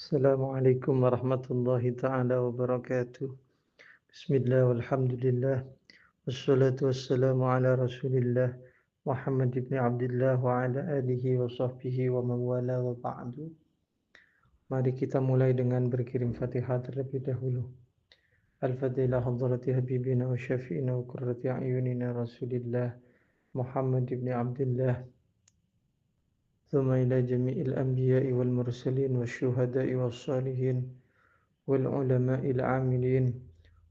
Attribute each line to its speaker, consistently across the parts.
Speaker 1: Assalamualaikum warahmatullahi ta'ala wabarakatuh. Bismillah walhamdulillah. Wassalatu wassalamu ala rasulillah Muhammad ibn Abdullah wa ala alihi wa sahbihi wa mawala wa ba'du. Mari kita mulai dengan berkirim Fatihah terlebih dahulu. Al-Fatilah hadrati habibina wa syafi'ina wa qurrati a'yunina rasulillah Muhammad ibn Abdullah. ثم إلى جميع الأنبياء والمرسلين والشهداء والصالحين والعلماء العاملين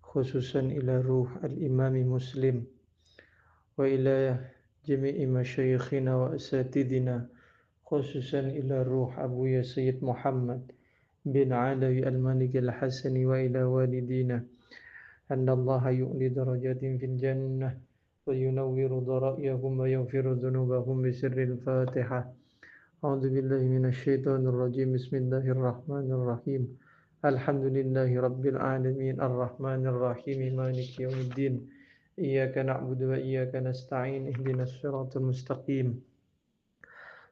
Speaker 1: خصوصا إلى روح الإمام مسلم وإلى جميع مشايخنا وأساتذنا خصوصا إلى روح أبويا سيد محمد بن علوي الملك الحسن وإلى والدينا أن الله يؤلي درجات في الجنة وينور ضرائهم ويغفر ذنوبهم بسر الفاتحة. أعوذ بالله من الشيطان الرجيم. بسم الله الرحمن الرحيم. الحمد لله رب العالمين الرحمن الرحيم مالك يوم الدين إياك نعبد وإياك نستعين اهدنا الصراط المستقيم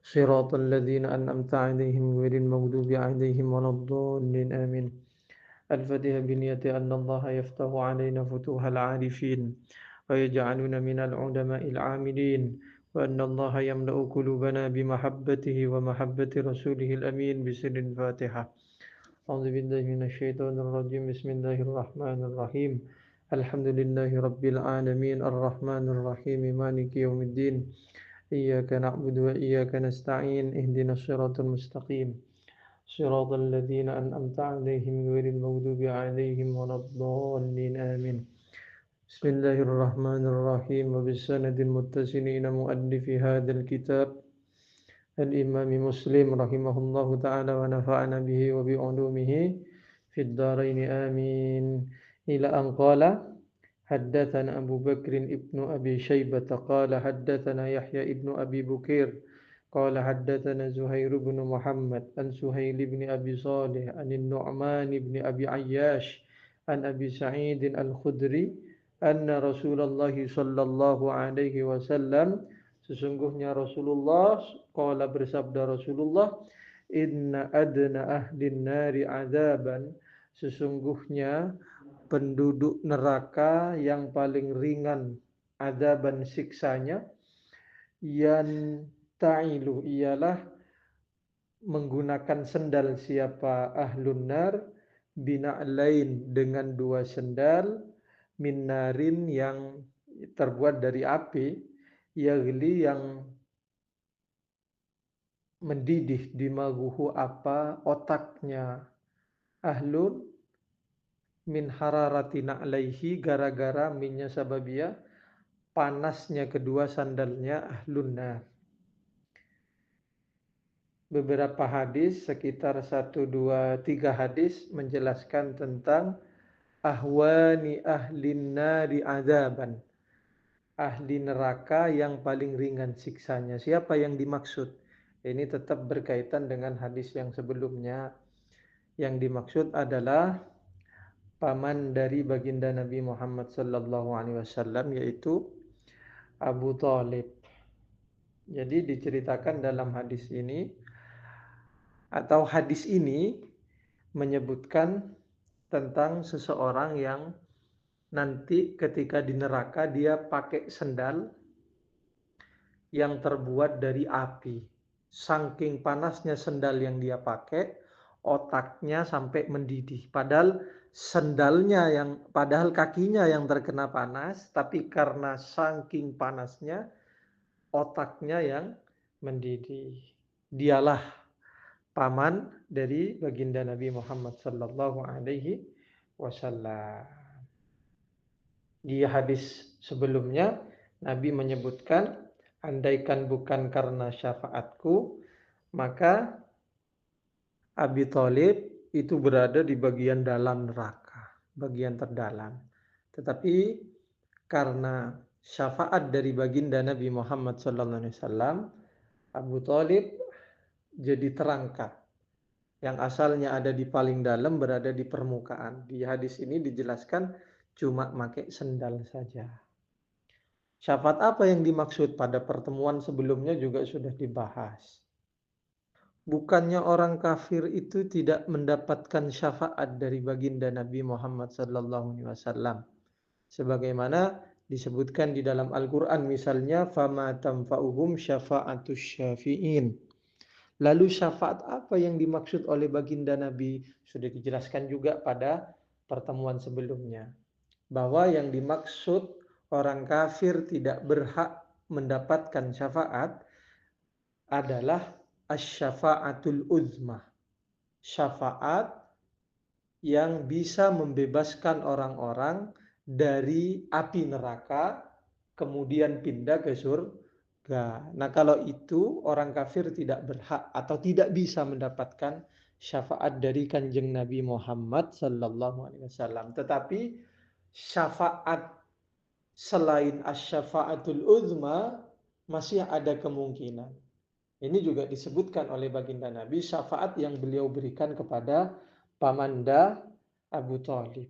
Speaker 1: صراط الذين أنعمت عليهم غير المغضوب عليهم ولا الضالين آمين. الفاتحة بنية أن الله يفتح علينا فتوح العارفين ويجعلنا من العلماء العاملين وأن الله يملأ قلوبنا بمحبته ومحبة رسوله الأمين بسر الفاتحة. أعوذ بالله من الشيطان الرجيم. بسم الله الرحمن الرحيم. الحمد لله رب العالمين الرحمن الرحيم مالك يوم الدين إياك نعبد وإياك نستعين اهدنا الصراط المستقيم صراط الذين أنعمت عليهم غير المغضوب عليهم ولا الضالين آمين. بسم الله الرحمن الرحيم. وبالسند المتصل إلى مؤلف هذا الكتاب الإمام مسلم رحمه الله تعالى ونفعنا به وبعلومه في الدارين آمين. إلى أن قال حدثنا أبو بكر ابن أبي شيبة قال حدثنا يحيى ابن أبي بكير قال حدثنا زهير بن محمد عن سهيل بن أبي صالح عن النعمان بن أبي عياش عن أبي سعيد الخدري أن رسول الله صلى الله عليه وسلم sesungguhnya Rasulullah qala bersabda Rasulullah inna adna ahlin nari adaban sesungguhnya penduduk neraka yang paling ringan adaban siksanya yan ta'ilu ialah menggunakan sendal siapa ahlun nar bina'lain dengan dua sendal minarin yang terbuat dari api yagli yang mendidih di maguhu apa otaknya ahlun min hararati na'laihi gara-gara minnya sababia panasnya kedua sandalnya ahlun nar. Beberapa hadis sekitar 1, 2, 3 hadis menjelaskan tentang ahwani ahlin nari adaban, ahli neraka yang paling ringan siksanya. Siapa yang dimaksud? Ini tetap berkaitan dengan hadis yang sebelumnya. Yang dimaksud adalah paman dari baginda Nabi Muhammad sallallahu alaihi wasallam yaitu Abu Thalib. Jadi diceritakan dalam hadis ini atau hadis ini menyebutkan tentang seseorang yang nanti ketika di neraka dia pakai sendal yang terbuat dari api. Saking panasnya sendal yang dia pakai, otaknya sampai mendidih. Padahal padahal kakinya yang terkena panas, tapi karena saking panasnya, otaknya yang mendidih. Dialah paman dari baginda Nabi Muhammad sallallahu alaihi wasallam. Di hadis sebelumnya Nabi menyebutkan andaikan bukan karena syafaatku maka Abi Thalib itu berada di bagian dalam neraka, bagian terdalam. Tetapi karena syafaat dari baginda Nabi Muhammad SAW, Abu Thalib jadi terangkat. Yang asalnya ada di paling dalam berada di permukaan. Di hadis ini dijelaskan cuma pakai sendal saja. Syafaat apa yang dimaksud pada pertemuan sebelumnya juga sudah dibahas. Bukannya orang kafir itu tidak mendapatkan syafaat dari baginda Nabi Muhammad sallallahu alaihi wasallam. Sebagaimana disebutkan di dalam Al-Qur'an misalnya fama tanfa'uhum syafa'atus syafi'in. Lalu syafaat apa yang dimaksud oleh baginda Nabi? Sudah dijelaskan juga pada pertemuan sebelumnya. Bahwa yang dimaksud orang kafir tidak berhak mendapatkan syafaat adalah asy-syafa'atul uzma. Syafaat yang bisa membebaskan orang-orang dari api neraka kemudian pindah ke surga. Nah, kalau itu orang kafir tidak berhak atau tidak bisa mendapatkan syafaat dari Kanjeng Nabi Muhammad sallallahu alaihi wasallam. Tetapi syafaat selain asy-syafaatul uzma masih ada kemungkinan. Ini juga disebutkan oleh baginda Nabi syafaat yang beliau berikan kepada pamanda Abu Thalib.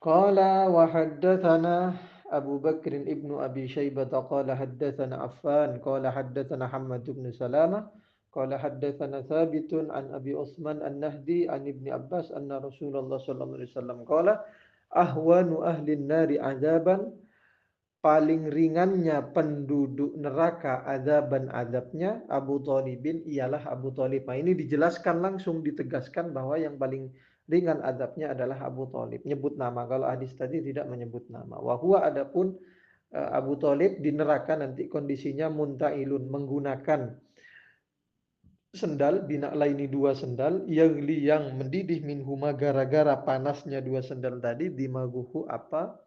Speaker 1: Qala wa haddatsana Abu Bakr ibnu Abi Syaibah qala haddatsana Affan qala haddatsana Hammad ibn Salamah qala haddatsana Thabitun an Abi Utsman An-Nahdi an Ibni Abbas anna Rasulullah sallallahu alaihi wasallam qala ahwanu ahli an-nari adzaban, paling ringannya penduduk neraka azaban azabnya Abu Thalibin ialah Abu Thalib. Nah, ini dijelaskan langsung ditegaskan bahwa yang paling ringan azabnya adalah Abu Thalib. Nyebut nama. Kalau hadis tadi tidak menyebut nama. Wa huwa adapun Abu Thalib di neraka nanti kondisinya muntailun, menggunakan sendal laini dua sendal yang mendidih minhuma gara-gara panasnya dua sendal tadi dimaguhu apa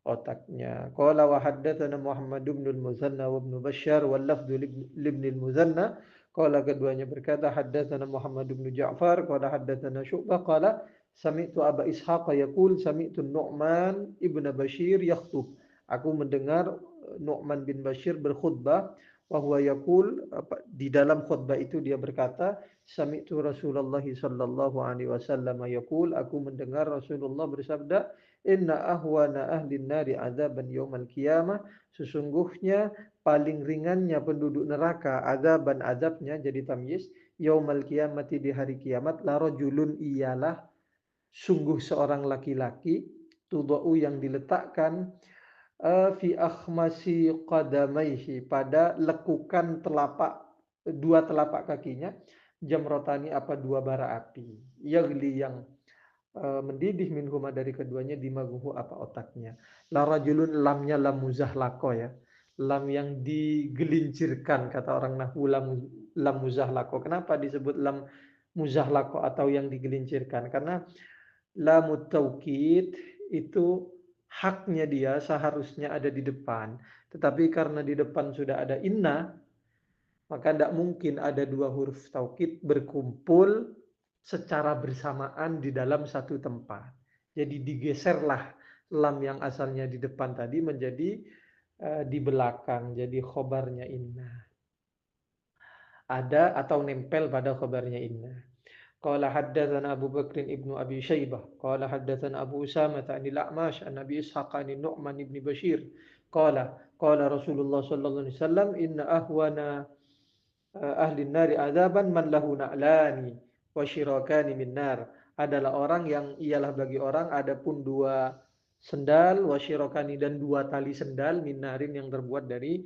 Speaker 1: otaknya. Qala wa haddatsana Muhammad bin al-Muzanna wa ibn Bashar wal lafdhu li ibn al-Muzanna. Qala keduanya berkata haddatsana Muhammad bin Ja'far qala haddatsana Syu'bah qala sami'tu Aba Ishaq yaqul sami'tu Nu'man ibn Bashir yakhutub. Aku mendengar Nu'man bin Bashir berkhutbah wa huwa yaqul, di dalam khutbah itu dia berkata sami'tu Rasulullah sallallahu alaihi wasallam yaqul, aku mendengar Rasulullah bersabda inna ahwana ahlin nari azaban yaumal qiyamah, sesungguhnya paling ringannya penduduk neraka azaban azabnya jadi tamyiz yaumal qiyamati di hari kiamat la rajulun ialah sungguh seorang laki-laki tudau yang diletakkan fi akhmasi qadamaihi pada lekukan dua telapak kakinya jamrotani apa dua bara api yagli yang mendidih minhuma dari keduanya dimaguhu apa otaknya. La rajulun lamnya lam muzahlaqo ya. Lam yang digelincirkan kata orang nahwu lam muzahlaqo. Kenapa disebut lam muzahlaqo atau yang digelincirkan? Karena lamut taukid itu haknya dia seharusnya ada di depan. Tetapi karena di depan sudah ada inna, maka tidak mungkin ada dua huruf taukid berkumpul secara bersamaan di dalam satu tempat. Jadi digeserlah lam yang asalnya di depan tadi menjadi di belakang. Jadi khobarnya inna. Ada atau nempel pada khobarnya inna. Qala haddatsana Abu Bakr ibnu Abi Syaibah. Qala haddatsana Abu Usamah anil A'mash an Nabi Ishaq an Nu'man ibn Bashir. Qala Rasulullah sallallahu alaihi wasallam inna ahwana ahli nari azaban man lahu na'lani wa syirakani min nar, adalah orang yang ialah bagi orang adapun dua sendal wa syirakani dan dua tali sendal min narin yang terbuat dari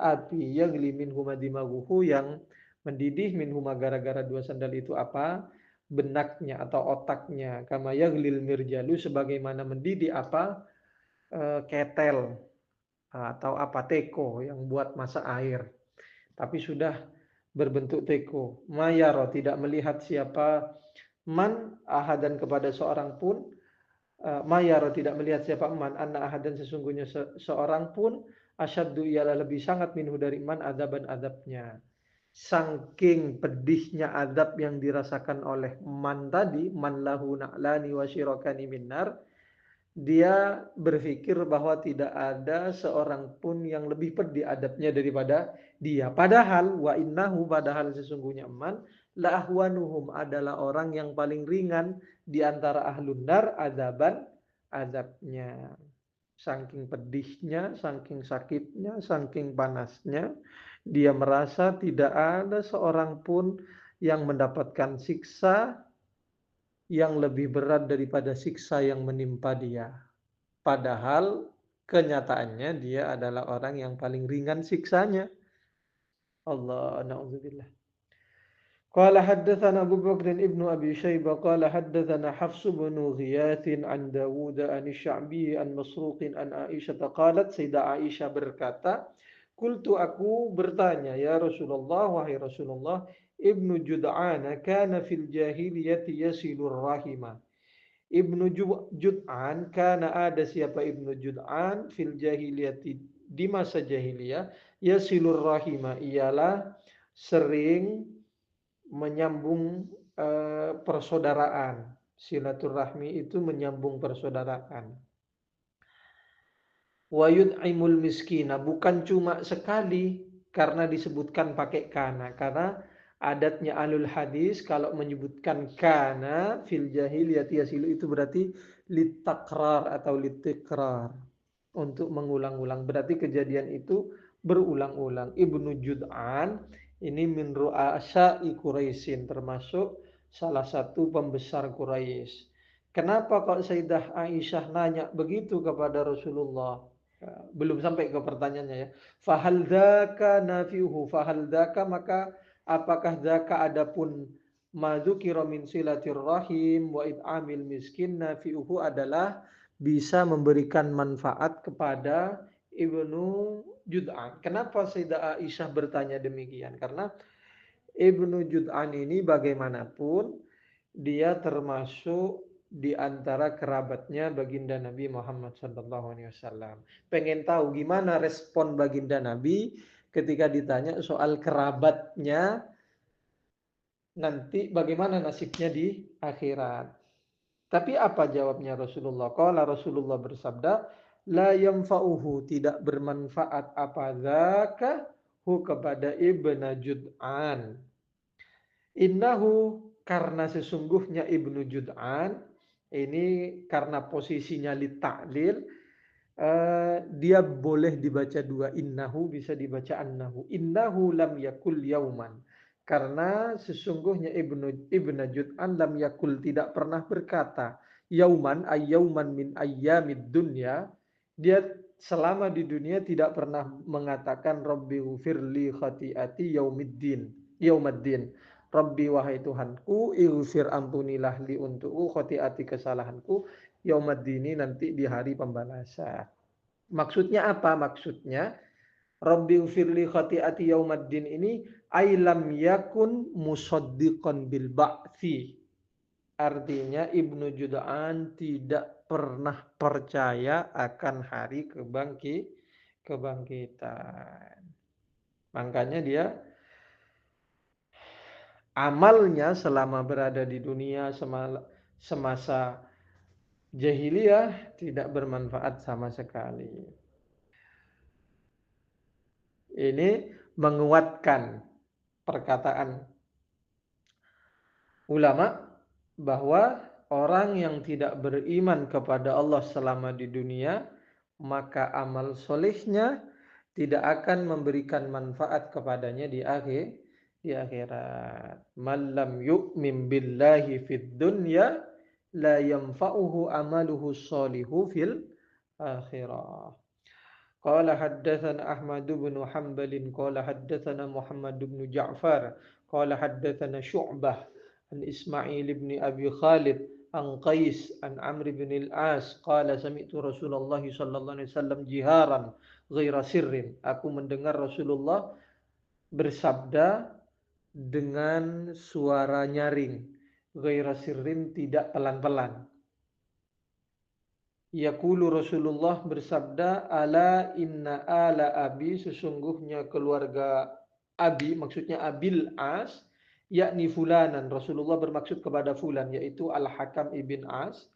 Speaker 1: api yang limin huma dimaguhu yang mendidih min huma gara-gara dua sandal itu apa benaknya atau otaknya kama yaglil mirjalu sebagaimana mendidih apa ketel atau apa teko yang buat masak air tapi sudah berbentuk teko. Mayaro tidak melihat siapa man ahadan kepada seorang pun. Mayaro tidak melihat siapa man anna ahadan sesungguhnya seorang pun asyaddu ialah lebih sangat minhu dari man azaban azabnya. Saking pedihnya azab yang dirasakan oleh man tadi, man lahu na'lani wa syirakani minnar, dia berpikir bahwa tidak ada seorang pun yang lebih pedih adabnya daripada dia. Padahal wa innahu padahal sesungguhnya man la ahwanuhum adalah orang yang paling ringan di antara ahlun nar azaban azabnya. Saking pedihnya, saking sakitnya, saking panasnya Dia merasa tidak ada seorang pun yang mendapatkan siksa yang lebih berat daripada siksa yang menimpa dia. Padahal kenyataannya dia adalah orang yang paling ringan siksanya. Allah, na'udzubillah. قال حدثنا أبو بكر ابن أبي شيبة قال حدثنا حفص بن غياث عن داود عن الشعبي عن مسروق عن عائشة قالت Sayyidah Aisyah berkata, Kultu aku bertanya, ya Rasulullah, wahai Rasulullah, Ibnu Jud'ana kana fil jahiliyati yasilur rahimah. Ibnu Jud'an, karena ada siapa Ibnu Jud'an fil jahiliyati, di masa jahiliyah, yasilur rahimah, ialah sering menyambung persaudaraan. Silaturahmi itu menyambung persaudaraan. Wa yud'imul miskina, bukan cuma sekali karena disebutkan pakai kana, karena adatnya alul hadis kalau menyebutkan kana fil jahiliyah yasilu itu berarti litakrar atau litikrar, untuk mengulang-ulang, berarti kejadian itu berulang-ulang. Ibnu Jud'an ini min ru'asa'i Quraisyin, termasuk salah satu pembesar Quraisy. Kenapa kok Sayyidah Aisyah nanya begitu kepada Rasulullah? Belum sampai ke pertanyaannya ya. Fahal dzaka nafiuhu, fahal dzaka, maka apakah dzaka adapun madzukira min silatir rahim wa it'amil miskin, nafiuhu adalah bisa memberikan manfaat kepada Ibnu Jud'an. Kenapa Sayyidah Aisyah bertanya demikian? Karena Ibnu Jud'an ini bagaimanapun dia termasuk di antara kerabatnya baginda Nabi Muhammad SAW. Pengen tahu gimana respon baginda Nabi ketika ditanya soal kerabatnya nanti, bagaimana nasibnya di akhirat. Tapi apa jawabnya Rasulullah? Qala, Rasulullah bersabda, la yanfa'uhu, tidak bermanfaat apa dzaka hu kepada Ibnu Jud'an. Innahu, karena sesungguhnya Ibnu Jud'an ini karena posisinya li ta'lil, dia boleh dibaca dua, innahu bisa dibaca annahu. Innahu lam yakul yauman, karena sesungguhnya Ibnu Jud'an lam yakul, tidak pernah berkata, yauman ay yauman min ayyamid dunya, dia selama di dunia tidak pernah mengatakan Rabbi ghfirli khati'ati yaumiddin. Rabbi, wahai Tuhanku, ighfir, ampunilah li untukku khati'ati, kesalahanku, yaumaddini, nanti di hari pembalasan. Maksudnya apa? Maksudnya Rabbi ghfirli khati'ati yaumaddin ini ailam yakun musaddiqan bil ba'thi. Artinya Ibnu Jud'an tidak pernah percaya akan hari kebangkitan. Makanya dia amalnya selama berada di dunia semasa jahiliyah tidak bermanfaat sama sekali. Ini menguatkan perkataan ulama bahwa orang yang tidak beriman kepada Allah selama di dunia, maka amal solehnya tidak akan memberikan manfaat kepadanya di akhirat. Man lam yu'min billahi fid dunya la yanfa'uhu amaluhu sholihu fil akhirah. Qala haddatsana Ahmad bin Hanbal qala haddatsana Muhammad bin Ja'far qala haddatsana Syu'bah an Ismail bin Abi Khalid an Qais an Amr bin al-As qala sami'tu Rasulullah sallallahu alaihi wasallam jiharan ghaira sirrin. Aku mendengar Rasulullah bersabda dengan suara nyaring, ghaira sirrin, tidak pelan-pelan. Yaqulu, Rasulullah bersabda, ala inna ala abi, sesungguhnya keluarga abi, maksudnya Abil As, yakni fulanan. Rasulullah bermaksud kepada fulan, yaitu Al-Hakam ibn As.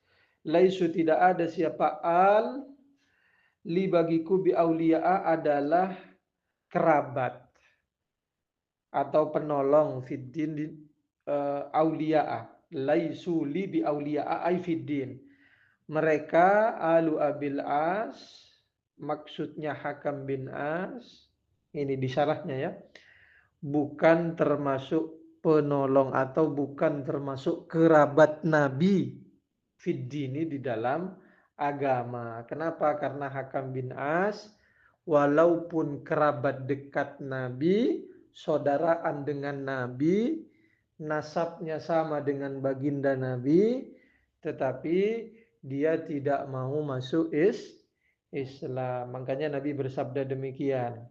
Speaker 1: Laisu, tidak ada siapa al li bagiku bi auliya'a, adalah kerabat atau penolong fiddin, auliya'a. Laisu li bi auliya'a ay fiddin. Mereka alu Abil As, maksudnya Hakam bin As, Ini di syarahnya ya. Bukan termasuk penolong atau bukan termasuk kerabat Nabi fiddini di dalam agama. Kenapa? Karena Hakam bin As walaupun kerabat dekat Nabi, saudaraan dengan Nabi, nasabnya sama dengan baginda Nabi, tetapi dia tidak mau masuk Islam. Makanya Nabi bersabda demikian.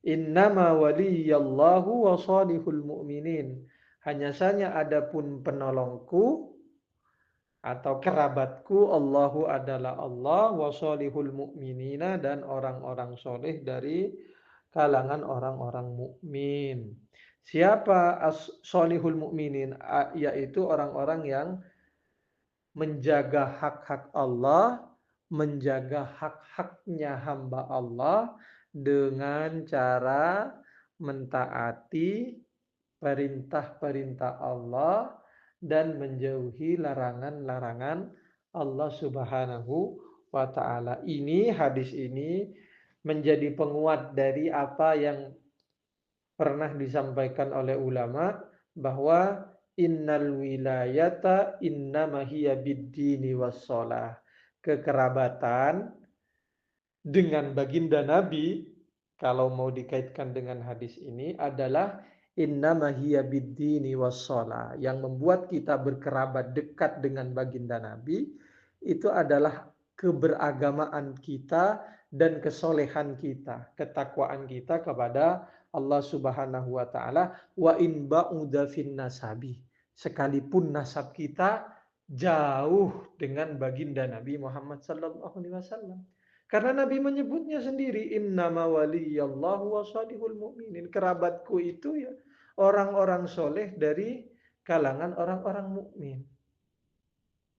Speaker 1: Innama waliyallahu wa salihul mu'minin. Hanya saja adapun penolongku atau kerabatku Allahu adalah Allah wa salihul mu'minina dan orang-orang soleh dari kalangan orang-orang mukmin. Siapa as-solihul mu'minin? Yaitu orang-orang yang menjaga hak-hak Allah, menjaga hak-haknya hamba Allah dengan cara mentaati perintah-perintah Allah dan menjauhi larangan-larangan Allah Subhanahu wa taala. Hadis ini menjadi penguat dari apa yang pernah disampaikan oleh ulama bahwa innal wilayata innama hiya biddini wassalah. Kekerabatan dengan baginda Nabi kalau mau dikaitkan dengan hadis ini adalah innama hiya biddini wassalah. Yang membuat kita berkerabat dekat dengan baginda Nabi itu adalah keberagamaan kita dan kesolehan kita, ketakwaan kita kepada Allah Subhanahu wa taala. Wa in ba'uda fin nasabi, sekalipun nasab kita jauh dengan baginda Nabi Muhammad sallallahu alaihi wasallam. Karena Nabi menyebutnya sendiri, innama waliyallahu wa salihul mu'minin. Kerabatku itu ya orang-orang soleh dari kalangan orang-orang mukmin.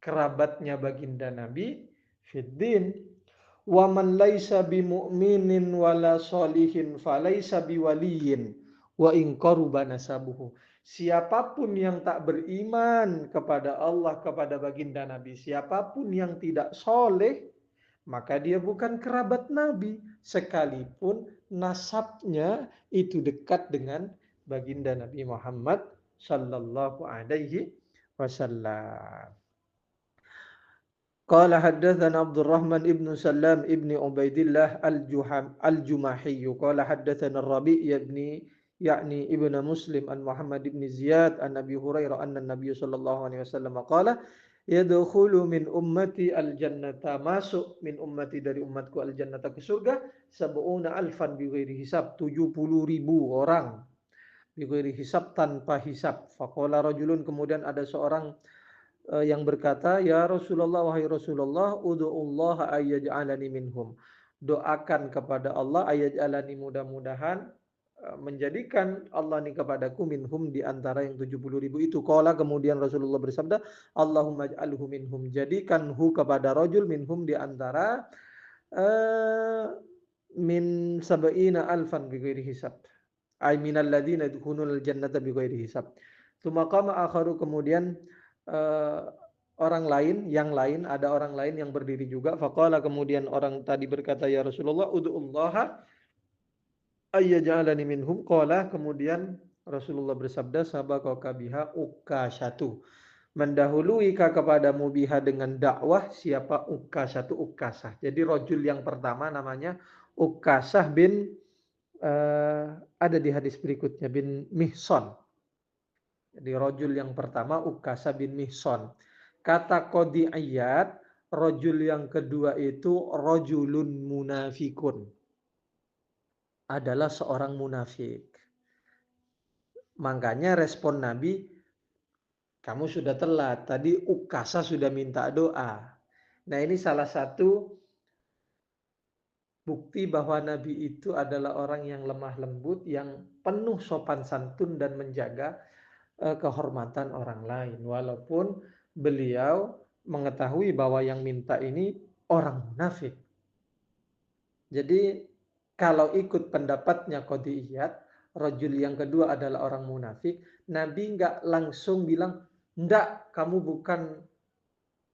Speaker 1: Kerabatnya baginda Nabi fiddin. Wa man laisa bimu'minin wala solihin falaisa biwaliyin wa in qaruba nasabuhu. Siapapun yang tak beriman kepada Allah, kepada baginda Nabi, siapapun yang tidak soleh, maka dia bukan kerabat Nabi, sekalipun nasabnya itu dekat dengan baginda Nabi Muhammad sallallahu alaihi wasallam. Qala haddatsana Abdurrahman ibn Salam ibn Ubaidillah al-Jumahi. Qala haddatsana Rabi' ibni ibn Muslim an Muhammad ibn Ziyad an Abi Hurairah anna Nabi sallallahu alaihi wasallam qala yadkhulu min ummati al-jannata, masuk min ummati dari umatku al-jannata ke surga, sab'una alfan bighairi hisab, 70.000 orang, bighairi hisab, tanpa hisab. Faqala rajulun, kemudian ada seorang yang berkata, ya Rasulullah, wahai Rasulullah, ud'ullaha ayyaj'alani minhum. Doakan kepada Allah ayyaj'alani, mudah-mudahan menjadikan Allah ini kepadaku minhum, di antara yang 70.000 itu. Qala, kemudian Rasulullah bersabda, Allahumma ij'alhu minhum, jadikan hu kepada rajul minhum, di antara min sab'ina alfan bighairi hisab, ay minal ladzina yadkhulunal jannata bighairi hisab. Tsumma qama akharu, kemudian orang lain, ada orang lain yang berdiri juga. Faqala, kemudian orang tadi berkata, ya Rasulullah, ud'ullaha ayyaj'alani minhum. Qala, kemudian Rasulullah bersabda, sabaqaka biha Ukasyatu, mendahului kepadamu biha dengan dakwah siapa? Ukasyatu, Ukasah. Jadi rajul yang pertama namanya Ukasah bin ada di hadis berikutnya bin Mihsan. Jadi rajul yang pertama Ukasah bin Mihsan. Kata qadi ayat, rajul yang kedua itu rajulun munafikun, adalah seorang munafik. Makanya respon Nabi, kamu sudah telat, tadi Ukasah sudah minta doa. Nah, ini salah satu bukti bahwa Nabi itu adalah orang yang lemah lembut, yang penuh sopan santun dan menjaga kehormatan orang lain, walaupun beliau mengetahui bahwa yang minta ini orang munafik. Jadi kalau ikut pendapatnya Qadiyat, rajul yang kedua adalah orang munafik, Nabi nggak langsung bilang, ndak, kamu bukan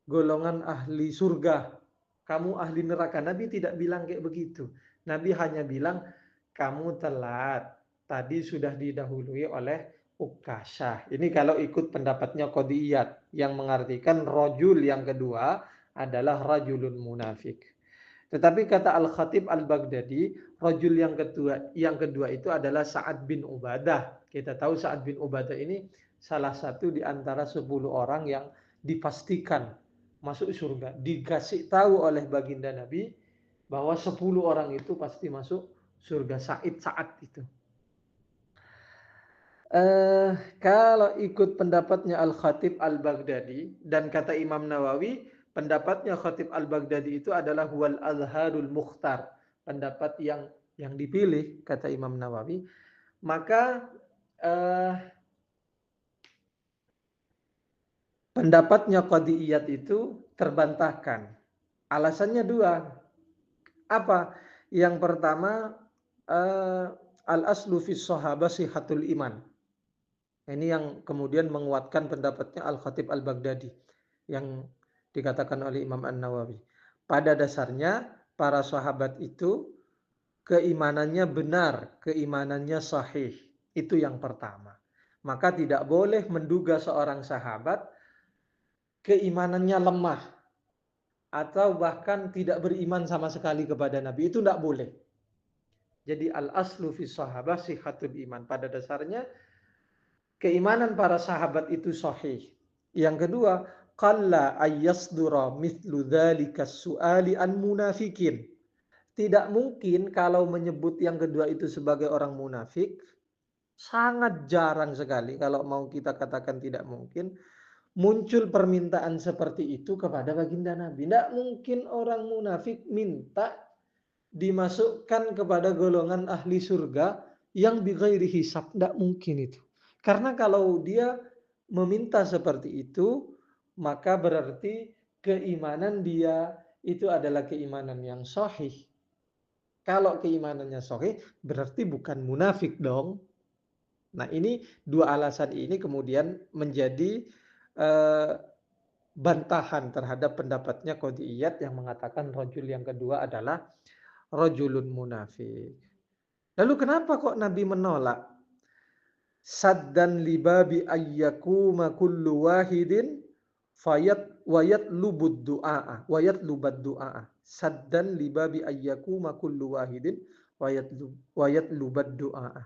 Speaker 1: golongan ahli surga, kamu ahli neraka. Nabi tidak bilang kayak begitu. Nabi hanya bilang, kamu telat. Tadi sudah didahului oleh Ukasah. Ini kalau ikut pendapatnya Qadiyat yang mengartikan rajul yang kedua adalah rajulun munafik. Tetapi kata Al-Khatib Al-Baghdadi, rajul yang kedua itu adalah Sa'ad bin Ubadah. Kita tahu Sa'ad bin Ubadah ini salah satu di antara 10 orang yang dipastikan masuk surga. Dikasih tahu oleh baginda Nabi bahwa 10 orang itu pasti masuk surga. Sa'ad itu. Kalau ikut pendapatnya Al-Khatib Al-Baghdadi dan kata Imam Nawawi, pendapatnya Khatib Al-Baghdadi itu adalah huwal azharul mukhtar, pendapat yang dipilih kata Imam Nawawi. Maka pendapatnya Qadiyat itu terbantahkan. Alasannya dua. Apa? Yang pertama, al-aslu fi sahabah sihatul iman. Ini yang kemudian menguatkan pendapatnya Al-Khatib Al-Baghdadi yang dikatakan oleh Imam An-Nawawi. Pada dasarnya para sahabat itu keimanannya benar, keimanannya sahih. Itu yang pertama. Maka tidak boleh menduga seorang sahabat keimanannya lemah atau bahkan tidak beriman sama sekali kepada Nabi. Itu tidak boleh. Jadi al-aslu fi sahabah sihatul iman. Pada dasarnya keimanan para sahabat itu sahih. Yang kedua, qalla ayyasdura mithlu dzalika su'ali an munafikin. Tidak mungkin kalau menyebut yang kedua itu sebagai orang munafik, sangat jarang sekali kalau mau kita katakan tidak mungkin muncul permintaan seperti itu kepada baginda Nabi. Tidak mungkin orang munafik minta dimasukkan kepada golongan ahli surga yang bighairi hisab. Tidak mungkin itu. Karena kalau dia meminta seperti itu, maka berarti keimanan dia itu adalah keimanan yang sahih. Kalau keimanannya sahih, berarti bukan munafik dong. Nah ini dua alasan ini kemudian menjadi bantahan terhadap pendapatnya Qadiyat yang mengatakan rajul yang kedua adalah rajulun munafik. Lalu kenapa kok Nabi menolak? Saddan libabi ayyakuma kullu wahidin wayat lubud du'a wayat lubad du'a. Saddan libabi ayyakuma kullu wahidin wayat lubad du'a.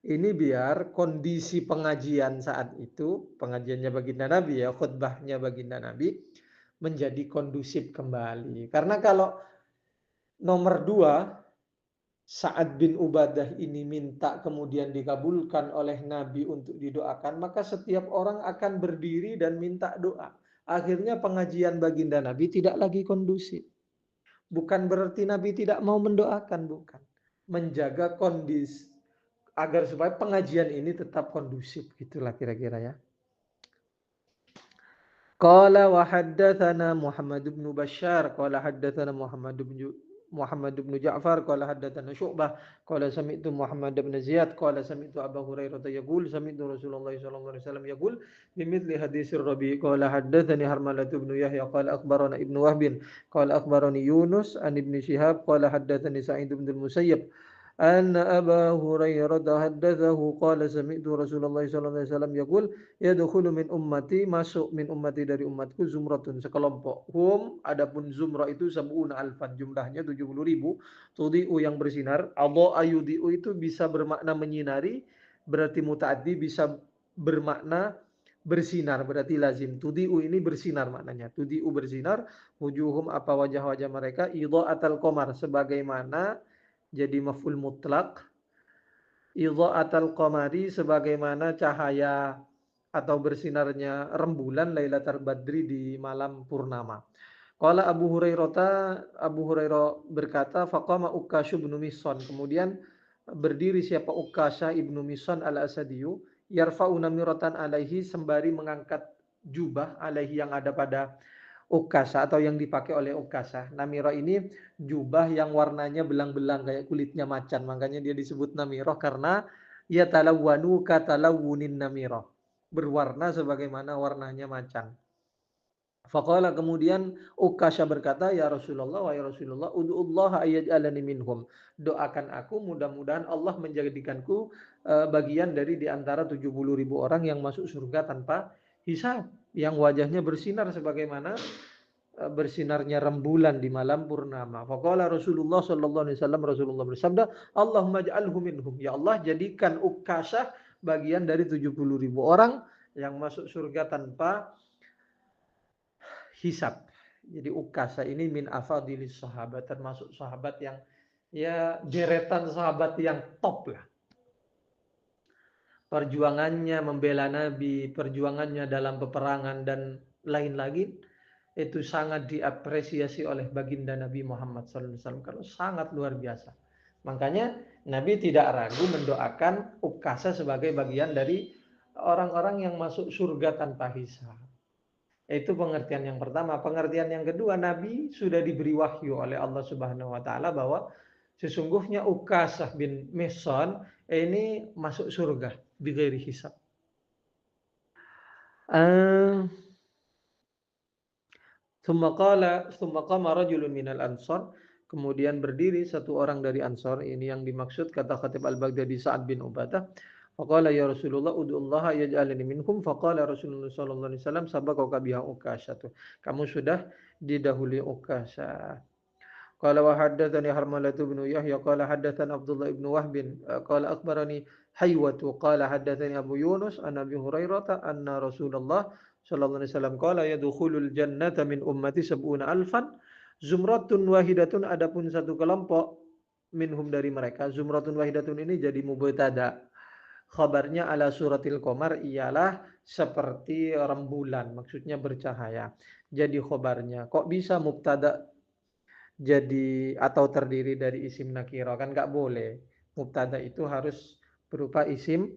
Speaker 1: Ini biar kondisi pengajian saat itu, pengajiannya baginda Nabi ya, khutbahnya baginda Nabi menjadi kondusif kembali. Karena kalau nomor 2 Sa'ad bin Ubadah ini minta kemudian dikabulkan oleh Nabi untuk didoakan, maka setiap orang akan berdiri dan minta doa. Akhirnya pengajian baginda Nabi tidak lagi kondusif. Bukan berarti Nabi tidak mau mendoakan, bukan. Menjaga kondisi agar supaya pengajian ini tetap kondusif, gitulah kira-kira ya. Qala wa haddatsana Muhammad bin Bashar qala haddatsana Muhammad bin Ja'far qala haddatsana Syu'bah qala sami'tu Muhammad bin Ziyad qala sami'tu Abu Hurairah yaqul sami'tu Rasulullah sallallahu alaihi wasallam yaqul bimithli haditsir Rabi qala haddatsani Harmalah bin Yahya qala akhbarana Ibnu Wahb qala akhbarani Yunus an Ibnu Syihab qala haddatsani Sa'id bin Musayyib أن أبا هريرة حدثه قال سمعت رسول الله صلى الله عليه وسلم يقول يدخل من ummati masuk min ummati dari umatku zumratun sekelompok adapun zumrah itu sab'una alfan jumlahnya 70.000 tudi'u yang bersinar adha ayudi'u itu bisa bermakna menyinari berarti mutaaddi bisa bermakna bersinar berarti lazim tudi'u ini bersinar maknanya tudi'u bersinar wujuhum apa wajah-wajah mereka idha'atal qamar sebagaimana jadi maf'ul mutlak idha'atal qamari sebagaimana cahaya atau bersinarnya rembulan Lailatul Badri di malam purnama. Qala Abu Hurairah berkata faqama Ukasy bin Mihsan kemudian berdiri siapa Ukasy ibnu Mihsan al-Asadiyu yarfa'u namiratan alaihi sembari mengangkat jubah alaihi yang ada pada Ukasha atau yang dipakai oleh Ukasha. Namiro ini jubah yang warnanya belang-belang kayak kulitnya macan. Makanya dia disebut namiro karena ya talawwanu katalawunin namiro. Berwarna sebagaimana warnanya macan. Faqala, kemudian Ukasha berkata, ya Rasulullah, wahai Rasulullah, ud'ullaha ayyaj'alani minhum. Doakan aku, mudah-mudahan Allah menjadikanku bagian dari di antara 70.000 orang yang masuk surga tanpa hisab, yang wajahnya bersinar sebagaimana bersinarnya rembulan di malam purnama. Faqala Rasulullah sallallahu alaihi wasallam, Rasulullah bersabda, Allahumma ja'alhu minhum. Ya Allah, jadikan Ukasha bagian dari 70.000 orang yang masuk surga tanpa hisab. Jadi Ukasha ini min afadilis sahabat, termasuk sahabat yang ya deretan sahabat yang top lah. Perjuangannya membela Nabi, perjuangannya dalam peperangan dan lain lagi itu sangat diapresiasi oleh baginda Nabi Muhammad SAW karena sangat luar biasa. Makanya Nabi tidak ragu mendoakan Ukasha sebagai bagian dari orang-orang yang masuk surga tanpa hisab. Itu pengertian yang pertama. Pengertian yang kedua, Nabi sudah diberi wahyu oleh Allah Subhanahu wa taala bahwa sesungguhnya Ukasah bin Mihsan ini masuk surga bighairi hisab. Tsumma qama rajulun minal ansar, kemudian berdiri satu orang dari Ansar, ini yang dimaksud kata Khatib Al-Baghdadi Sa'ad bin Ubadah. Faqala ya Rasulullah ud'ullaha yaj'alani minhum. Faqala Rasulullah sallallahu alaihi wasallam sabaqaka biha Ukasha. Kamu sudah didahului Ukasha. Qala wa haddatsani Harmalatu bin Yahya qala haddatsana Abdullah ibn Wahb qala akhbarani Haywatu qala haddatsani Abu Yunus an Abi Hurairah anna Rasulullah sallallahu alaihi wasallam qala yadkhulul jannata min ummati sab'una alfan zumratun wahidatun, adapun satu kelompok minhum dari mereka. Zumratun wahidatun ini jadi mubtada. Khabarnya ala suratil qamar ialah seperti rembulan, maksudnya bercahaya. Jadi khabarnya kok bisa mubtada jadi atau terdiri dari isim nakiro, kan nggak boleh. Mubtada itu harus berupa isim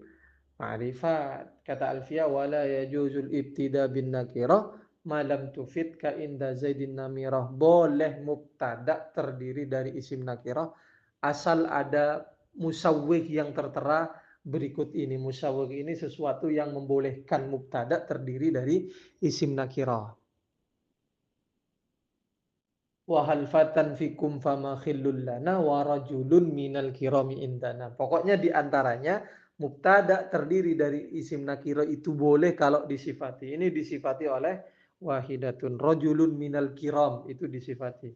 Speaker 1: ma'rifat. Kata Alfiyah, wala yajuzul ibtida bin nakiro malam tufid ka inda zaidin namirah. Boleh mubtada terdiri dari isim nakiro asal ada musawwih yang tertera berikut ini. Musawwih ini sesuatu yang membolehkan mubtada terdiri dari isim nakiro. Wahal fatan fikum fama khillul lana wa rajulun minal kirami indana. Pokoknya diantaranya mubtada terdiri dari isim nakiro itu boleh kalau disifati. Ini disifati oleh wahidatun. Rajulun minal kiram itu disifati.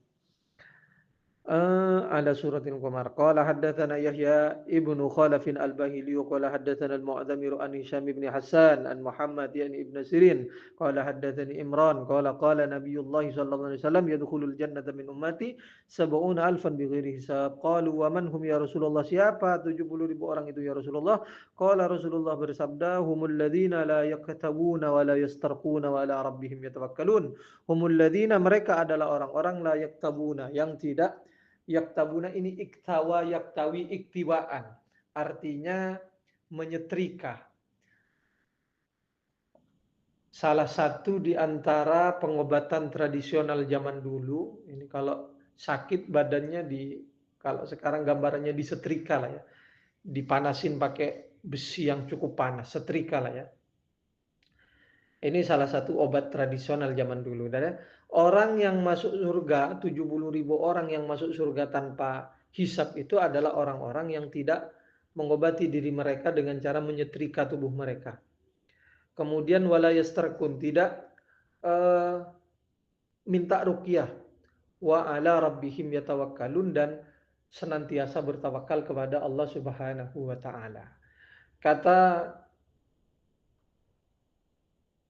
Speaker 1: على سورة القمر قال حدثنا يحيى ابن خلف الباهلي قال حدثنا المعتمر عن هشام بن حسان عن محمد يعني ابن سيرين قال حدثني إمران قال نبي الله صلى الله عليه وسلم يدخل الجنة من أمتي 70,000 بغير حساب. قالوا ومن هم ya Rasulullah, siapa 70.000 orang itu ya Rasulullah? Qala Rasulullah bersabda, humul ladzina la yaktabuna wa la yastarquna wa ala rabbihim yatawakkalun. Humul ladzina, mereka adalah orang-orang la yaktabuna yang tidak. Yaktabuna ini iktawa yaktawi iktiwaan, artinya menyetrika. Salah satu di antara pengobatan tradisional zaman dulu, ini kalau sakit badannya kalau sekarang gambarannya disetrika lah ya, dipanasin pakai besi yang cukup panas, setrika lah ya. Ini salah satu obat tradisional zaman dulu. Dan orang yang masuk surga, 70.000 orang yang masuk surga tanpa hisab itu adalah orang-orang yang tidak mengobati diri mereka dengan cara menyetrika tubuh mereka. Kemudian wala yastarkun, tidak minta ruqyah. Wa ala rabbihim yatawakkalun, dan senantiasa bertawakal kepada Allah Subhanahu wa taala. Kata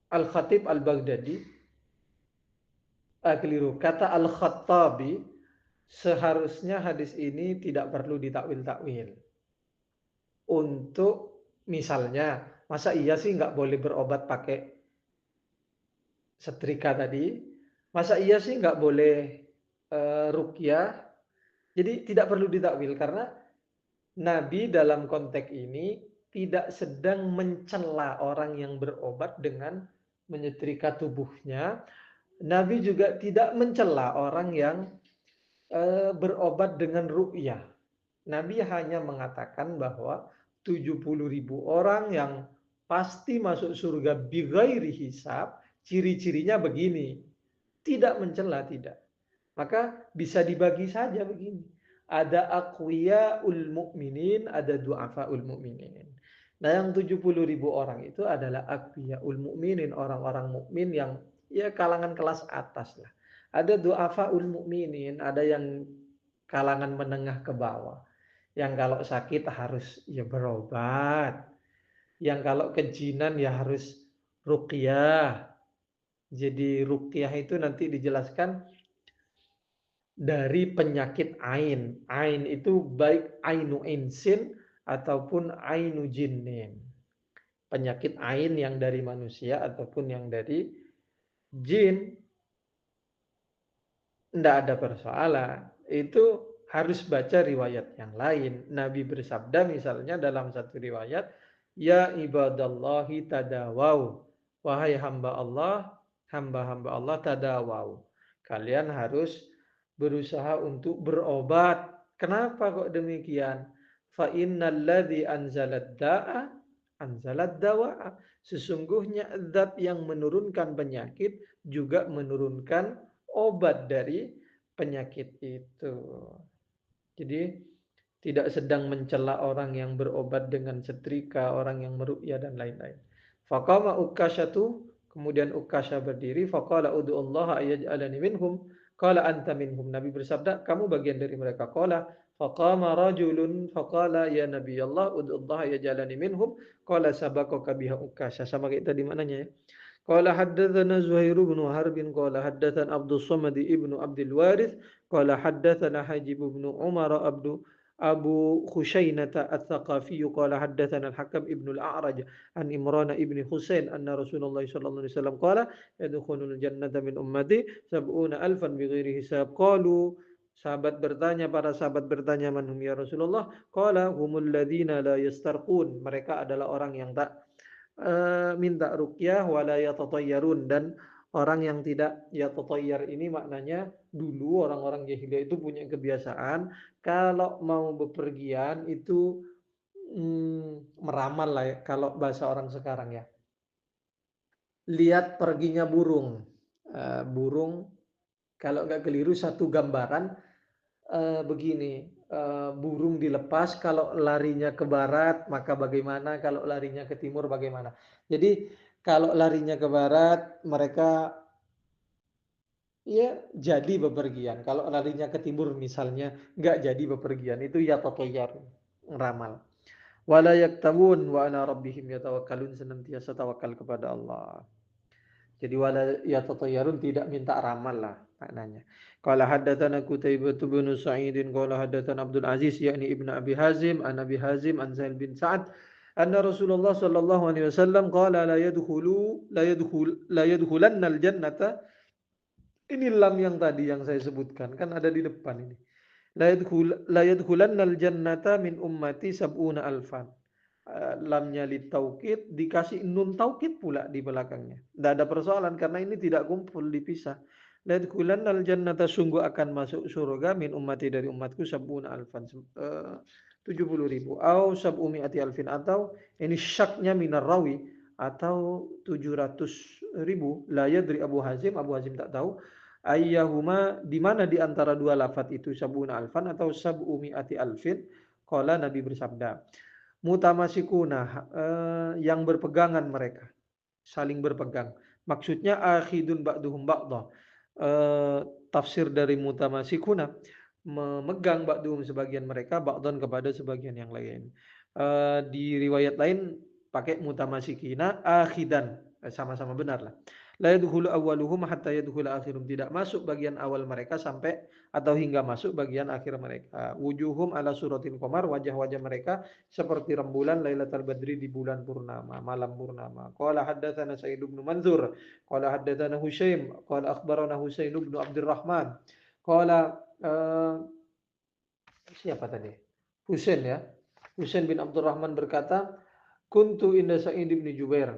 Speaker 1: Al-Khatib Al-Baghdadi, keliru, kata Al-Khattabi, seharusnya hadis ini tidak perlu ditakwil-takwil. Untuk misalnya, masa iya sih nggak boleh berobat pakai setrika tadi? Masa iya sih nggak boleh ruqyah? Jadi tidak perlu ditakwil karena Nabi dalam konteks ini tidak sedang mencela orang yang berobat dengan menyetrika tubuhnya. Nabi juga tidak mencela orang yang berobat dengan ruqyah. Nabi hanya mengatakan bahwa 70.000 orang yang pasti masuk surga bighairi hisab, ciri-cirinya begini. Tidak mencela, tidak. Maka bisa dibagi saja begini. Ada aqwiyaul mu'minin, ada du'afaul mu'minin. Nah, yang 70.000 orang itu adalah aqwiyaul mu'minin, orang-orang mukmin yang ya kalangan kelas atas lah. Ada du'afaul mu'minin, ada yang kalangan menengah ke bawah. Yang kalau sakit harus ya berobat. Yang kalau kejinan ya harus ruqyah. Jadi ruqyah itu nanti dijelaskan dari penyakit ain. Ain itu baik ainu insin ataupun ainu jinnin. Penyakit ain yang dari manusia ataupun yang dari jin. Tidak ada persoalan. Itu harus baca riwayat yang lain. Nabi bersabda misalnya dalam satu riwayat, ya ibadallahi tadawau. Wahai hamba Allah, hamba-hamba Allah tadawau. Kalian harus berusaha untuk berobat. Kenapa kok demikian? Fa innal ladzi anzalad da'a anzalad dawa'a. Sesungguhnya zat yang menurunkan penyakit juga menurunkan obat dari penyakit itu. Jadi tidak sedang mencela orang yang berobat dengan setrika, orang yang meruqyah dan lain-lain. Faqama Ukasyatu, kemudian Ukasya berdiri, faqala ud'ullaha ayyaj'alani minhum, qala anta minhum. Nabi bersabda, kamu bagian dari mereka. Qala faqama rajulun faqala ya Nabiyallah ud'ullaha ayyaj'alani minhum, qala sabaqaka biha Ukasya. Sama kayak tadi maknanya ya. Qala haddatsana Zuhair bin Harb qala haddatsana Abdus Samad ibnu Abdul Warith qala haddatsana Hajib bin Umar Abu Khusyainata Ats-Tsaqafi qala haddatsana Al-Hakam ibnu Al-A'raj an Imran ibni Husain anna Rasulullah sallallahu alaihi wasallam qala yadkhulul jannata min ummati sab'una alfan bighairi hisab. Qalu para sahabat bertanya manhum ya Rasulullah, qala humul ladzina la yastarqun, mereka adalah orang yang tak minta ruqyah wala yatatayyarun, dan orang yang tidak yatatayyar ini maknanya dulu orang-orang jahiliyah itu punya kebiasaan kalau mau bepergian itu meramal lah ya, kalau bahasa orang sekarang ya. Lihat perginya burung. Burung kalau nggak keliru satu gambaran begini, burung dilepas kalau larinya ke barat maka bagaimana, kalau larinya ke timur bagaimana. Jadi kalau larinya ke barat mereka ya jadi bepergian, kalau larinya ke timur misalnya nggak jadi bepergian, itu ya tatoyar, ngeramal. Wala yaktabun wa ala rabbihim yatawakkalun, senantiasa tawakal kepada Allah. Jadi wala yatatayyarun, tidak minta ramal lah maknanya. Qala haddatsana Qutaibah bin Sa'id qala haddatsana Abdul Aziz yakni Ibnu Abi Hazim an Abi Hazim an Sa'id bin Sa'ad anna Rasulullah sallallahu alaihi wasallam qala la yadkhulanna al-jannata. Ini lam yang tadi yang saya sebutkan kan ada di depan ini. La yadkhulanna al-jannata min ummati sab'una alfan. Lamnya li taukid dikasih nun taukid pula di belakangnya. Tidak ada persoalan karena ini tidak kumpul, dipisah. La yadkhulannal jannata, sungguh akan masuk surga min ummati dari umatku sab'una alfan 70.000 au sab'umi'ati alfin, atau ini syaknya minar rawi atau 700.000. La yadri Abu Hazim tak tahu ayyahuma, di mana di antara dua lafaz itu sab'una alfan atau sab'umi'ati alfin. Qala, Nabi bersabda, mutamasikuna, yang berpegangan mereka, saling berpegang. Maksudnya akhidun ba'duhum ba'dah. Tafsir dari mutamasikuna, memegang ba'duhum sebagian mereka, ba'dan kepada sebagian yang lain. Di riwayat lain pakai mutamasikina akhidan, sama-sama benar lah. La yadkhulu awwaluhum hatta yadkhula akhirum, tidak masuk bagian awal mereka sampai atau hingga masuk bagian akhir mereka. Wujuhum ala suratil qamar, wajah-wajah mereka seperti rembulan lailatul badri, di bulan purnama, malam purnama. Qala haddatsana Sa'id bin Mansur qala haddatsana Husaim qala akhbarana Husain bin Abdurrahman qala siapa tadi? Husain ya. Husain bin Abdurrahman berkata, kuntu inda Sa'id bin Jubair.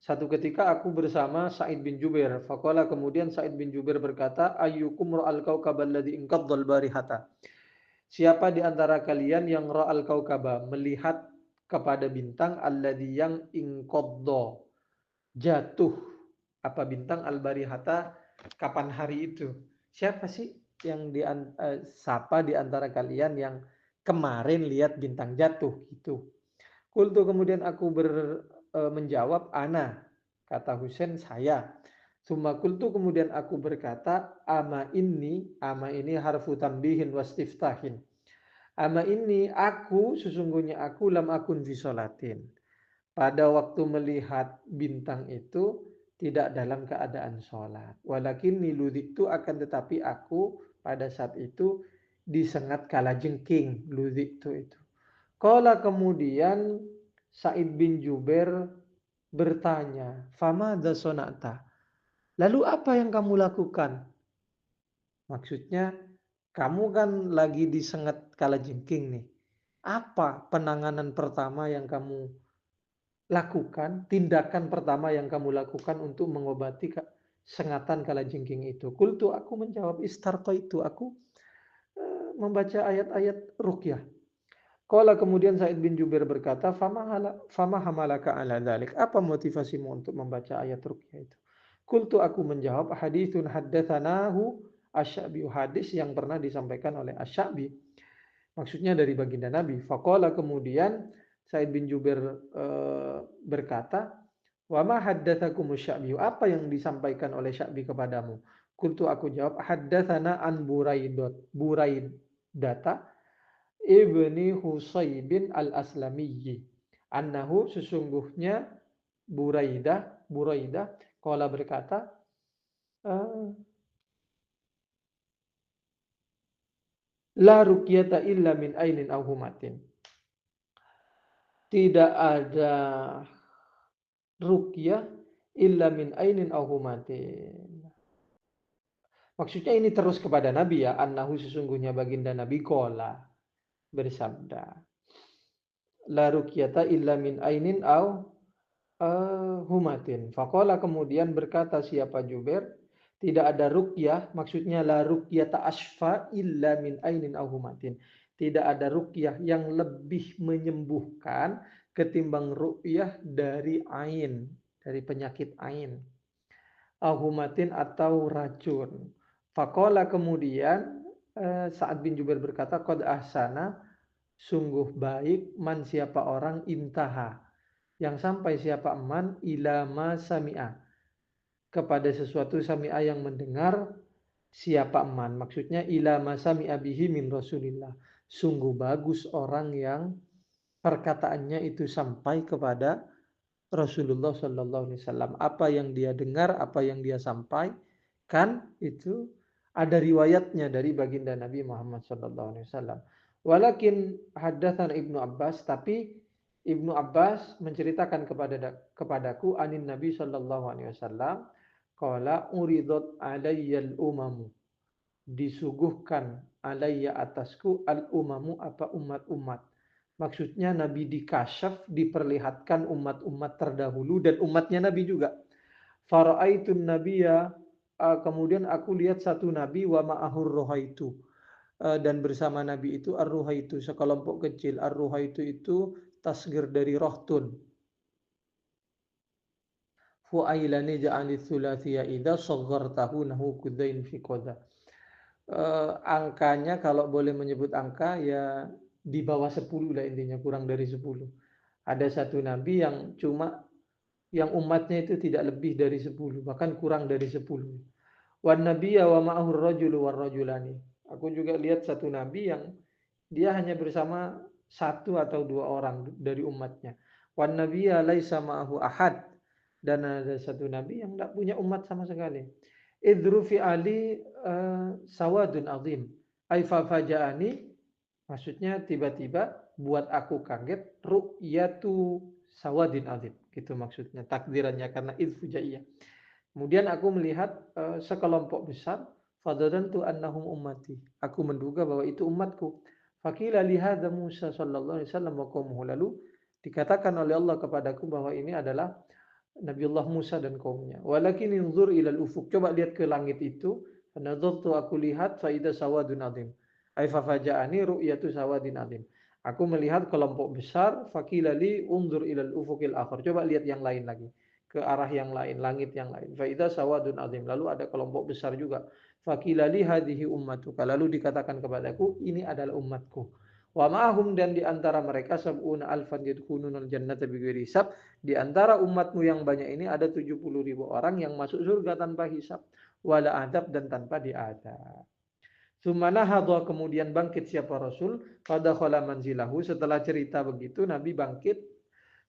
Speaker 1: Satu ketika aku bersama Sa'id bin Jubair. Faqala, kemudian Sa'id bin Jubair berkata, ayyukum ra'al kawkaba alladhi inqaddal barihata. Siapa di antara kalian yang ra'al kawkaba, melihat kepada bintang, alladhi yang inqadda, jatuh. Apa bintang? Al barihata, kapan hari itu? Siapa sih yang sapa di antara kalian yang kemarin lihat bintang jatuh gitu? Kultu kemudian aku menjawab ana, kata Husain saya. Summa kultu kemudian aku berkata ama ini harfu tambihin wastiftahin. Ama ini aku sesungguhnya aku lam akun fi sholatin. Pada waktu melihat bintang itu tidak dalam keadaan sholat. Walakin itu akan tetapi aku pada saat itu disengat kala jengking luditu itu. Kala kemudian Sa'id bin Jubair bertanya, "Fama sonata?" Lalu apa yang kamu lakukan? Maksudnya, kamu kan lagi disengat kalajengking nih. Apa penanganan pertama yang kamu lakukan, tindakan pertama yang kamu lakukan untuk mengobati sengatan kalajengking itu? Kultu aku menjawab istarqaitu, aku membaca ayat-ayat ruqyah. Qala kemudian Sa'id bin Jubair berkata, fama hamalaka ala dhalik. Apa motivasimu untuk membaca ayat ruqyah itu? Kultu aku menjawab, hadithun haddatsanahu Asy-Sya'bi, hadis yang pernah disampaikan oleh Asy-Sya'bi. Maksudnya dari baginda Nabi. Faqala kemudian Sa'id bin Jubair berkata, wa ma haddatsakum Asy-Sya'bi? Apa yang disampaikan oleh Sya'bi kepadamu? Kultu aku jawab, haddatsana an Buraidata ibni Husaybin al-Aslamiyyi. Annahu sesungguhnya Buraidah qala berkata, la ruqyata illa min ainin aw humatin. Tidak ada ruqyah illa min ainin aw humatin. Maksudnya ini terus kepada Nabi ya, annahu sesungguhnya baginda Nabi qala bersabda, la ruqyata illa min ainin aw humatin. Faqala kemudian berkata siapa Jubair, tidak ada ruqyah, maksudnya la ruqyata asfa illa min ainin aw humatin. Tidak ada ruqyah yang lebih menyembuhkan ketimbang ruqyah dari ain, dari penyakit ain. Aw humatin atau racun. Faqala kemudian Sa'ad bin Jubair berkata, qad ahsana, sungguh baik man siapa orang intaha, yang sampai siapa man ilama sami'a, kepada sesuatu sami'a yang mendengar siapa man, maksudnya ilama sami'a bihi min Rasulillah, sungguh bagus orang yang perkataannya itu sampai kepada Rasulullah Sallallahu Alaihi Wasallam. Apa yang dia dengar, apa yang dia sampaikan itu ada riwayatnya dari baginda Nabi Muhammad Sallallahu Alaihi Wasallam. Walakin haddatsan Ibnu Abbas, tapi Ibnu Abbas menceritakan kepadaku anin Nabi Sallallahu Alaihi Wasallam, qala uridot alayyal umamu, disuguhkan alayya atasku al umamu apa umat-umat. Maksudnya Nabi dikasyaf, diperlihatkan umat-umat terdahulu dan umatnya Nabi juga. Fara'aitun nabiyya, kemudian aku lihat satu nabi wa ma'ahur ruhaitu, dan bersama nabi itu ar-ruhaitu, sekelompok kecil. Ar-ruhaitu itu tasgir dari rohtun. Fu'ailani ja'ali thulathiyya idza saghartahu nahu kudain fi qadha. Angkanya kalau boleh menyebut angka ya di bawah 10 lah, intinya kurang dari 10. Ada satu nabi yang cuma yang umatnya itu tidak lebih dari 10, bahkan kurang dari 10. Wan nabiyya wa ma'ahur rajulu war rajulani. Aku juga lihat satu nabi yang dia hanya bersama satu atau dua orang dari umatnya. Wan nabiyya laisa ma'ahu ahad, dan ada satu nabi yang tidak punya umat sama sekali. Idru fi ali sawadun azim. Aifa faja'ani, maksudnya tiba-tiba buat aku kaget, ru'yatu sawadin azim. Gitu maksudnya takdirannya, karena idfujaiyah. Kemudian aku melihat sekelompok besar, fadadantu annahum ummati. Aku menduga bahwa itu umatku. Faqila li hadza Musa sallallahu alaihi wasallam wa qaumuhu, lalu dikatakan oleh Allah kepadaku bahwa ini adalah Nabiullah Musa dan kaumnya. Walakin inzur ilal ufuk, coba lihat ke langit itu. Fanadhartu, aku lihat, faida sawadun azim. Ai fafaja'ani ru'yatu sawadin azim. Aku melihat kelompok besar, faqila li unzur ilal ufukil akhir. Coba lihat yang lain lagi. ke arah yang lain, langit yang lain. Fa idza sawadun azim, lalu ada kelompok besar juga. Faqila li hadhihi ummatuka, lalu dikatakan kepadaku ini adalah umatku. Wa ma'ahum, dan di antara mereka sab'una alfan yadkhulunal jannata bighairi hisab, di antara umatmu yang banyak ini ada 70.000 orang yang masuk surga tanpa hisab, wala adab, dan tanpa diadab. Sumana hadha, kemudian bangkit siapa Rasul, pada khala manzilahu, setelah cerita begitu Nabi bangkit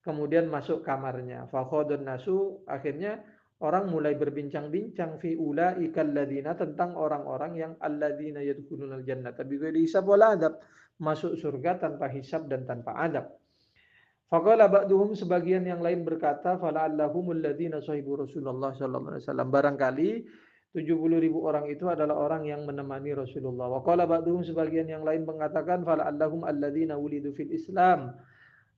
Speaker 1: kemudian masuk kamarnya. Fakhadun nasu, akhirnya orang mulai berbincang-bincang fi ulaikal ladina, tentang orang-orang yang alladzina yadkhulunal jannata bighairi hisab wala adab, masuk surga tanpa hisab dan tanpa adab. Faqala ba'duhum, sebagian yang lain berkata, fala'allahumul ladzina sahibu Rasulullah sallallahu alaihi wasallam, barangkali 70.000 orang itu adalah orang yang menemani Rasulullah. Wa qala ba'duhum, sebagian yang lain mengatakan, fala'allahum alladzina wulidu fil Islam,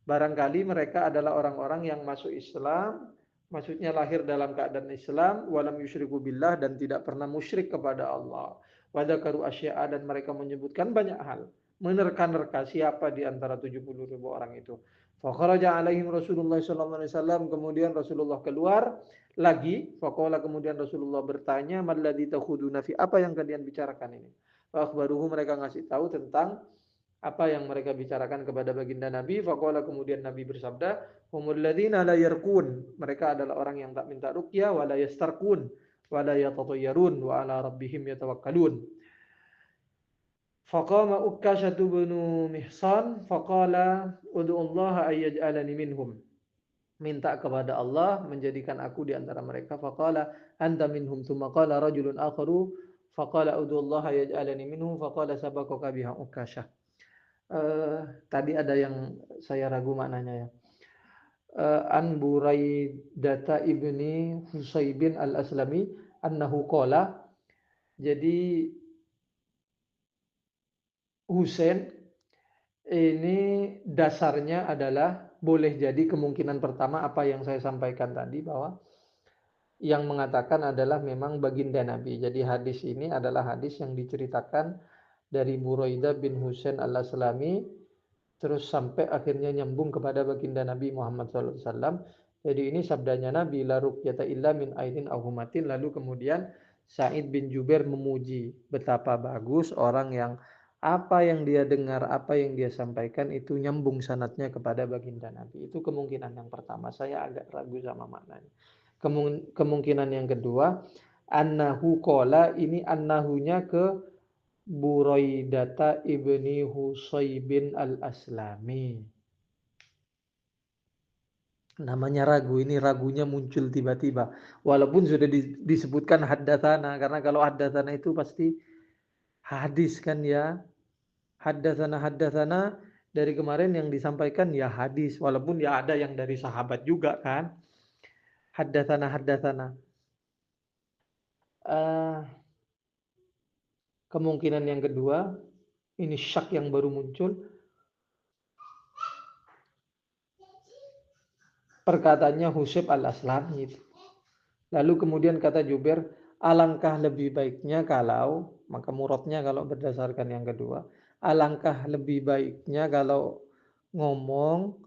Speaker 1: barangkali mereka adalah orang-orang yang masuk Islam, maksudnya lahir dalam keadaan Islam, walam yusyriku billah, dan tidak pernah musyrik kepada Allah. Wa dzakaru asya'a, dan mereka menyebutkan banyak hal, menerka-nerka siapa di antara 70.000 orang itu. Fa kharaja alaihim Rasulullah sallallahu alaihi wasallam, kemudian Rasulullah keluar lagi. Faqala, kemudian Rasulullah bertanya, malladzi takhuduna fi, apa yang kalian bicarakan ini? Fa akhbaruhu, mereka ngasih tahu tentang apa yang mereka bicarakan kepada baginda Nabi. Faqala, kemudian Nabi bersabda, humul ladzina la yarqun, mereka adalah orang yang tak minta ruqyah, wa la yastarqun, wa la yatatayyarun, wa ala rabbihim yatawakkalun. Faqama Ukkashah bin Mihsan faqala ud'ullaha ayyaj'alani minhum, minta kepada Allah menjadikan aku di antara mereka. Faqala anta minhum, tsumma qala rajulun akharu faqala ud'ullaha yaj'alani minhum faqala sabaqaka biha Ukkashah. Tadi ada yang saya ragu maknanya ya. An Buraidata ibni Husaybin al-Aslami annahu qala, jadi Husain ini dasarnya adalah, boleh jadi kemungkinan pertama apa yang saya sampaikan tadi, bahwa yang mengatakan adalah memang baginda Nabi. Jadi hadis ini adalah hadis yang diceritakan dari Buraidah bin Husain al-Aslami, terus sampai akhirnya nyambung kepada baginda Nabi Muhammad SAW. Jadi ini sabdanya Nabi, la ruqyata illa min ainin ahumatin. Lalu kemudian Sa'id bin Jubair memuji betapa bagus orang yang apa yang dia dengar, apa yang dia sampaikan itu nyambung sanadnya kepada baginda Nabi. Itu kemungkinan yang pertama. Saya agak ragu sama maknanya. Kemungkinan yang kedua, annahu qala, ini annahunya ke Buraidata ibni Husaybin al-Aslami. Namanya ragu, ini ragunya muncul tiba-tiba. Walaupun sudah disebutkan haddatsana, karena kalau haddatsana itu pasti hadis kan ya. Haddatsana dari kemarin yang disampaikan ya hadis, walaupun ya ada yang dari sahabat juga kan. Haddatsana. Kemungkinan yang kedua, ini syak yang baru muncul. Perkataannya Husayb al-Aslami. Lalu kemudian kata Jubair, alangkah lebih baiknya kalau, maka muradnya kalau berdasarkan yang kedua, alangkah lebih baiknya kalau ngomong,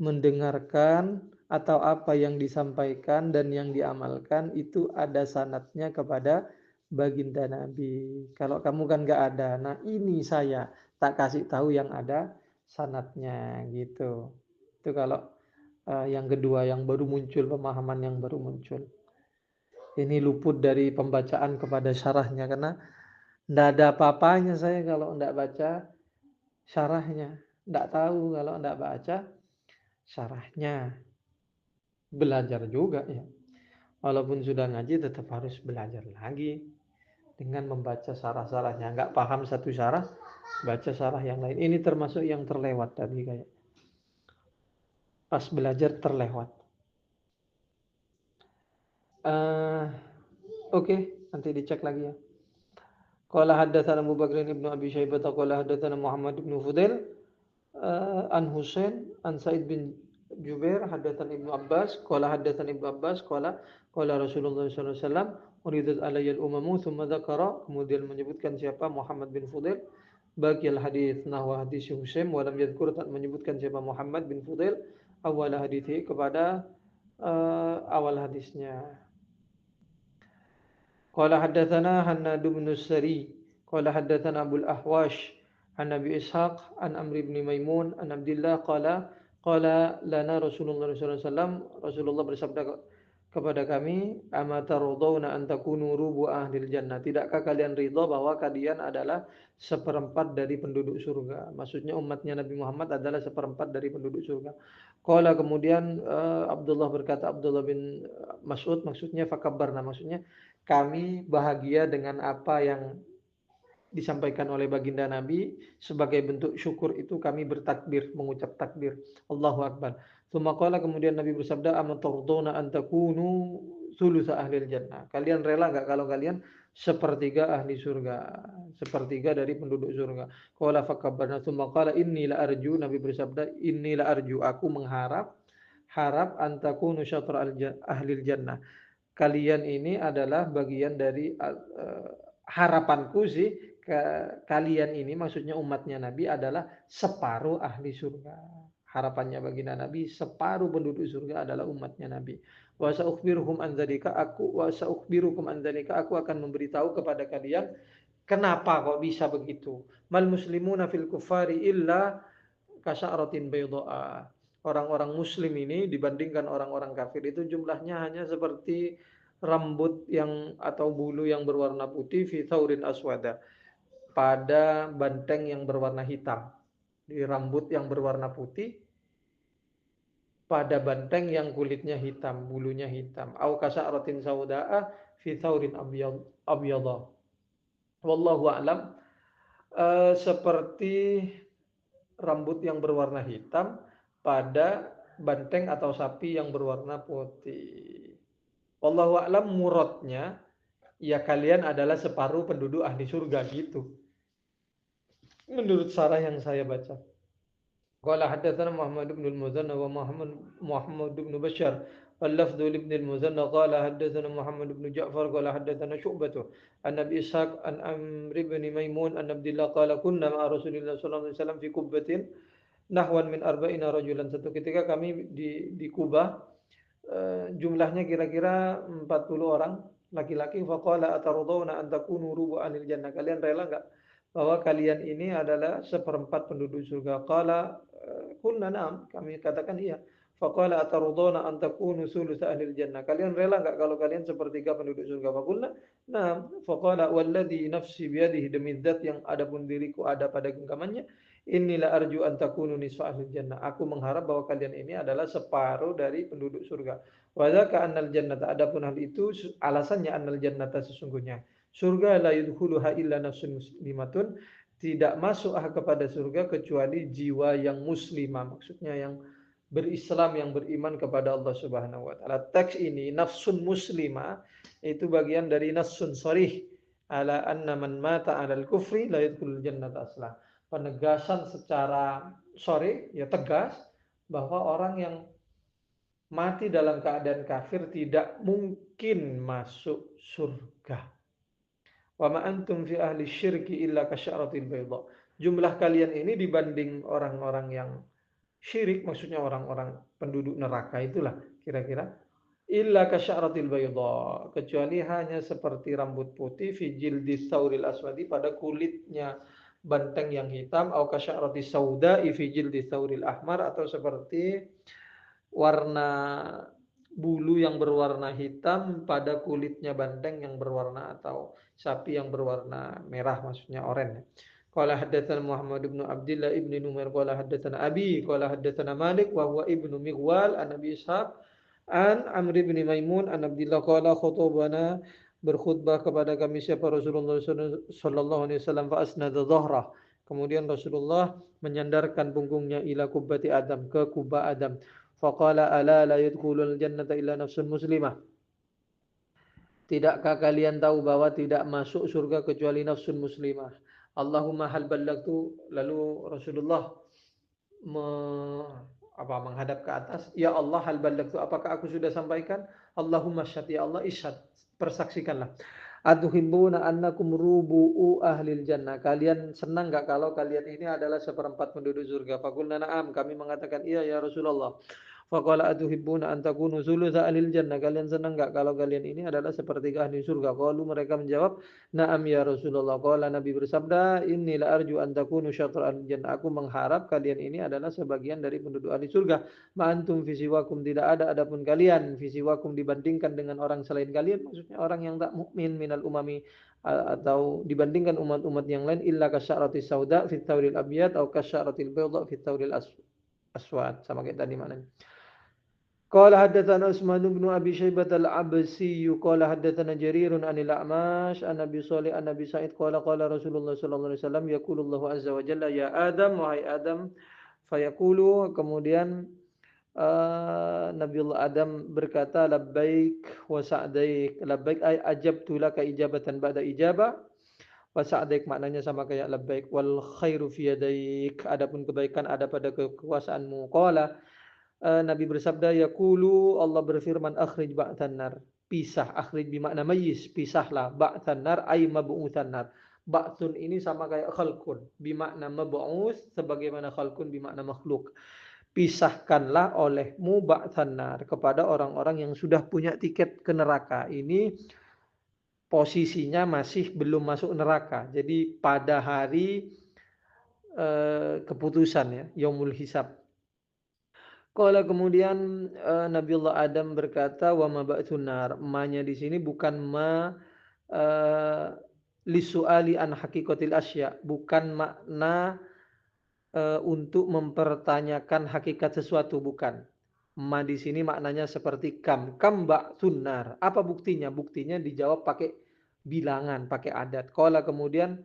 Speaker 1: mendengarkan, atau apa yang disampaikan dan yang diamalkan itu ada sanadnya kepada baginda Nabi. Kalau kamu kan gak ada, nah ini saya tak kasih tahu yang ada sanadnya gitu. Itu kalau yang kedua yang baru muncul, pemahaman yang baru muncul. Ini luput dari pembacaan kepada syarahnya, karena tidak ada apa-apanya saya kalau tidak baca syarahnya. Tidak tahu kalau tidak baca syarahnya. Belajar juga ya. Walaupun sudah ngaji tetap harus belajar lagi dengan membaca syarah-syarahnya. Nggak paham satu syarah, baca syarah yang lain. Ini termasuk yang terlewat tadi kayak. Pas belajar terlewat. Oke, nanti dicek lagi ya. Qala haddatsana Abu Bakr ibn Abi Syaibah qala haddatsana Muhammad ibn Fudail an Husain an Sa'id bin Jubair haddatsana Ibnu Abbas qala haddatsana Ibnu Abbas qala Rasulullah sallallahu alaihi wasallam uridat alayya al-umamu thumma dzakara, kemudian menyebutkan siapa Muhammad bin Fudail, baqiyal hadits nahwa hadis Husain wa lam yadhkur, tak menyebutkan siapa Muhammad bin Fudail awal hadithi kepada awal hadisnya. Qala haddatsana Hannad bin Sari, qala haddatsana Abul Ahwash an Abi Ishaq an Amr bin Maimun an Abdullah qala lana Rasulullah sallallahu alaihi wasallam, Rasulullah bersabda kepada kami, amatarudawna an takunu rubu ahlil jannah, tidakkah kalian ridha bahwa kalian adalah seperempat dari penduduk surga? Maksudnya umatnya Nabi Muhammad adalah seperempat dari penduduk surga. Qala kemudian Abdullah berkata, Abdullah bin Mas'ud, maksudnya fakabbarna, maksudnya kami bahagia dengan apa yang disampaikan oleh baginda Nabi. Sebagai bentuk syukur itu kami bertakbir, mengucap takbir, Allahu Akbar. Tsumma qala, kemudian Nabi bersabda, amatarduna an takunu thulutsa ahlil jannah, kalian rela enggak kalau kalian sepertiga ahli surga, sepertiga dari penduduk surga? Qala fakabbarna. Tsumma qala inni la arju, Nabi bersabda, inni la arju, aku mengharap, an takunu syatra ahlil jannah, kalian ini adalah bagian dari harapanku sih, kalian ini, maksudnya umatnya Nabi, adalah separuh ahli surga. Harapannya baginda Nabi, separuh penduduk surga adalah umatnya Nabi. Wa sa'ukhbirukum an dzalika, aku akan memberitahu kepada kalian kenapa kok bisa begitu. Mal muslimuna fil kufari illa kasya'ratin bayda'a. Orang-orang muslim ini dibandingkan orang-orang kafir itu jumlahnya hanya seperti rambut yang atau bulu yang berwarna putih, fi thaurin aswada, pada banteng yang berwarna hitam. Di rambut yang berwarna putih pada banteng yang kulitnya hitam, bulunya hitam. Au kasya'ratin sauda'a fi thaurin abyadha. Wallahu a'lam. Seperti rambut yang berwarna hitam pada banteng atau sapi yang berwarna putih. Wallahu a'lam, muradnya ya kalian adalah separuh penduduk ahli surga gitu, menurut sarah yang saya baca. Qala haddatsana Muhammad bin al-Muzanna wa Muhammad bin Bashar wal lafdhu li ibn al-Muzanna qala haddatsana Muhammad bin Ja'far qala haddatsana Syu'bah an Abi Ishaq an Amr bin Maimun an Abdullah qala kunna ma'a Rasulillah sallallahu alaihi wasallam fi qubbatin nahwan min arba'ina rajulan. Satu ketika kami di Kubah, jumlahnya kira-kira 40 orang laki-laki. Faqala atarudawna an takunu rubu'anil jannah, kalian rela enggak bahwa kalian ini adalah seperempat penduduk surga? Qala kunna na'am, kami katakan iya. Faqala atarudawna an takunu thulutsa ahlil jannah, kalian rela enggak kalau kalian sepertiga penduduk surga? Faqulna na'am. Faqala walladzi nafsi biyadihi, demi zat yang adapun diriku ada pada genggamannya, inilah arju an takunu nisfa ahlil jannah, aku mengharap bahwa kalian ini adalah separuh dari penduduk surga. Wa dzaka annal jannata, adapun hal itu alasannya, annal jannata, sesungguhnya surga, la yudkhuluha illa nafsun muslimatun, tidak masuk kepada surga kecuali jiwa yang muslimah, maksudnya yang berislam, yang beriman kepada Allah Subhanahu wa taala. Teks ini nafsun muslimah itu bagian dari nafsun sharih ala anna man mata 'alal kufri la yadkhulul jannata asla. Penegasan secara sharih, ya tegas, bahwa orang yang mati dalam keadaan kafir tidak mungkin masuk surga. Wa ma antum fi ahli syirki illa kasyaratil bayda. Jumlah kalian ini dibanding orang-orang yang syirik, maksudnya orang-orang penduduk neraka itulah kira-kira, illa kasyaratil bayda, kecuali hanya seperti rambut putih, fi jildi tsauril aswadi, pada kulitnya banteng yang hitam, au kasyarati sauda fi jildi tsauril ahmar, atau seperti warna bulu yang berwarna hitam pada kulitnya banteng yang berwarna atau sapi yang berwarna merah, maksudnya oranye. Qala haddatsana Muhammad bin Abdullah ibn Numair qala haddatsana Abi qala haddatsana Malik wa huwa ibnu Mighwal an Abi Ishaq an Amr bin Maimun an Abdullah qala khutbana, berkhutbah kepada kami siapa Rasulullah sallallahu alaihi wasallam, fa asnada dhahrah, kemudian Rasulullah menyandarkan punggungnya, ila kubbati Adam, ke kubah Adam. Faqala ala la yadkhulul jannata illa nafsun muslimah, tidakkah kalian tahu bahwa tidak masuk surga kecuali nafsun muslimah? Allahumma hal ballagtu, lalu Rasulullah menghadap ke atas, ya Allah, hal ballagtu, apakah aku sudah sampaikan? Allahumma syahid, ya Allah, ishad, persaksikanlah. Atuhibbuna annakum rubu'u ahlil jannah, kalian senang enggak kalau kalian ini adalah seperempat penduduk surga? Faqulna na'am, kami mengatakan iya ya Rasulullah. Faqala atuhibbuna an takunu thulutsa ahlil jannah. Kalian senang enggak kalau kalian ini adalah sepertiga ahli surga? Qalu, mereka menjawab, "Na'am ya Rasulullah." Qala, Nabi bersabda, "Inni la arju an takunu syatra ahlil jannah." Aku mengharap kalian ini adalah sebagian dari penduduk ahli surga. Ma antum fi siwakum, tidak ada adapun kalian fi siwakum dibandingkan dengan orang selain kalian, maksudnya orang yang tak mukmin minal umami, atau dibandingkan umat-umat yang lain, illa kasyaratis sauda fit tauril abyad atau kasyaratil bayda fit tauril aswad, sama kayak tadi maknanya. Qala haddatsana Utsman bin Abi Syaibah al-Absi qala haddatsana Jarir an al-A'mash an Abi Shalih an Abi Sa'id qala qala Rasulullah sallallahu alaihi wasallam yaqulullahu azza wa jalla ya Adam, wahai Adam, fayaqulu, kemudian Nabiullah Adam berkata, labbaik wa sa'daik. Labbaik ay ajabtu laka ijabatan ba'da ijabah, wa sa'daik maknanya sama kayak labbaik, wal khairu fi yadaik, adapun kebaikan ada pada kekuasaanmu. Qala, Nabi bersabda, yaqulu, Allah berfirman, akhrij ba'than nar, pisah. Akhrij bimakna mayyiz, pisahlah. Ba'than nar ay mab'uthan nar. Ba'tun ini sama kayak khalqun, bimakna mab'uts, sebagaimana khalqun bimakna makhluk. Pisahkanlah olehmu ba'than nar, kepada orang-orang yang sudah punya tiket ke neraka. Ini posisinya masih belum masuk neraka. Jadi pada hari keputusan ya, yaumul hisab. Qala, kemudian Nabiullah Adam berkata, wa ma ba'tsun nar. Ma-nya di sini bukan ma lisuali an haqiqatil asya, bukan makna untuk mempertanyakan hakikat sesuatu, bukan. Ma di sini maknanya seperti kam ba'tsun nar. Apa buktinya? Buktinya dijawab pakai bilangan, pakai adat. Qala, kemudian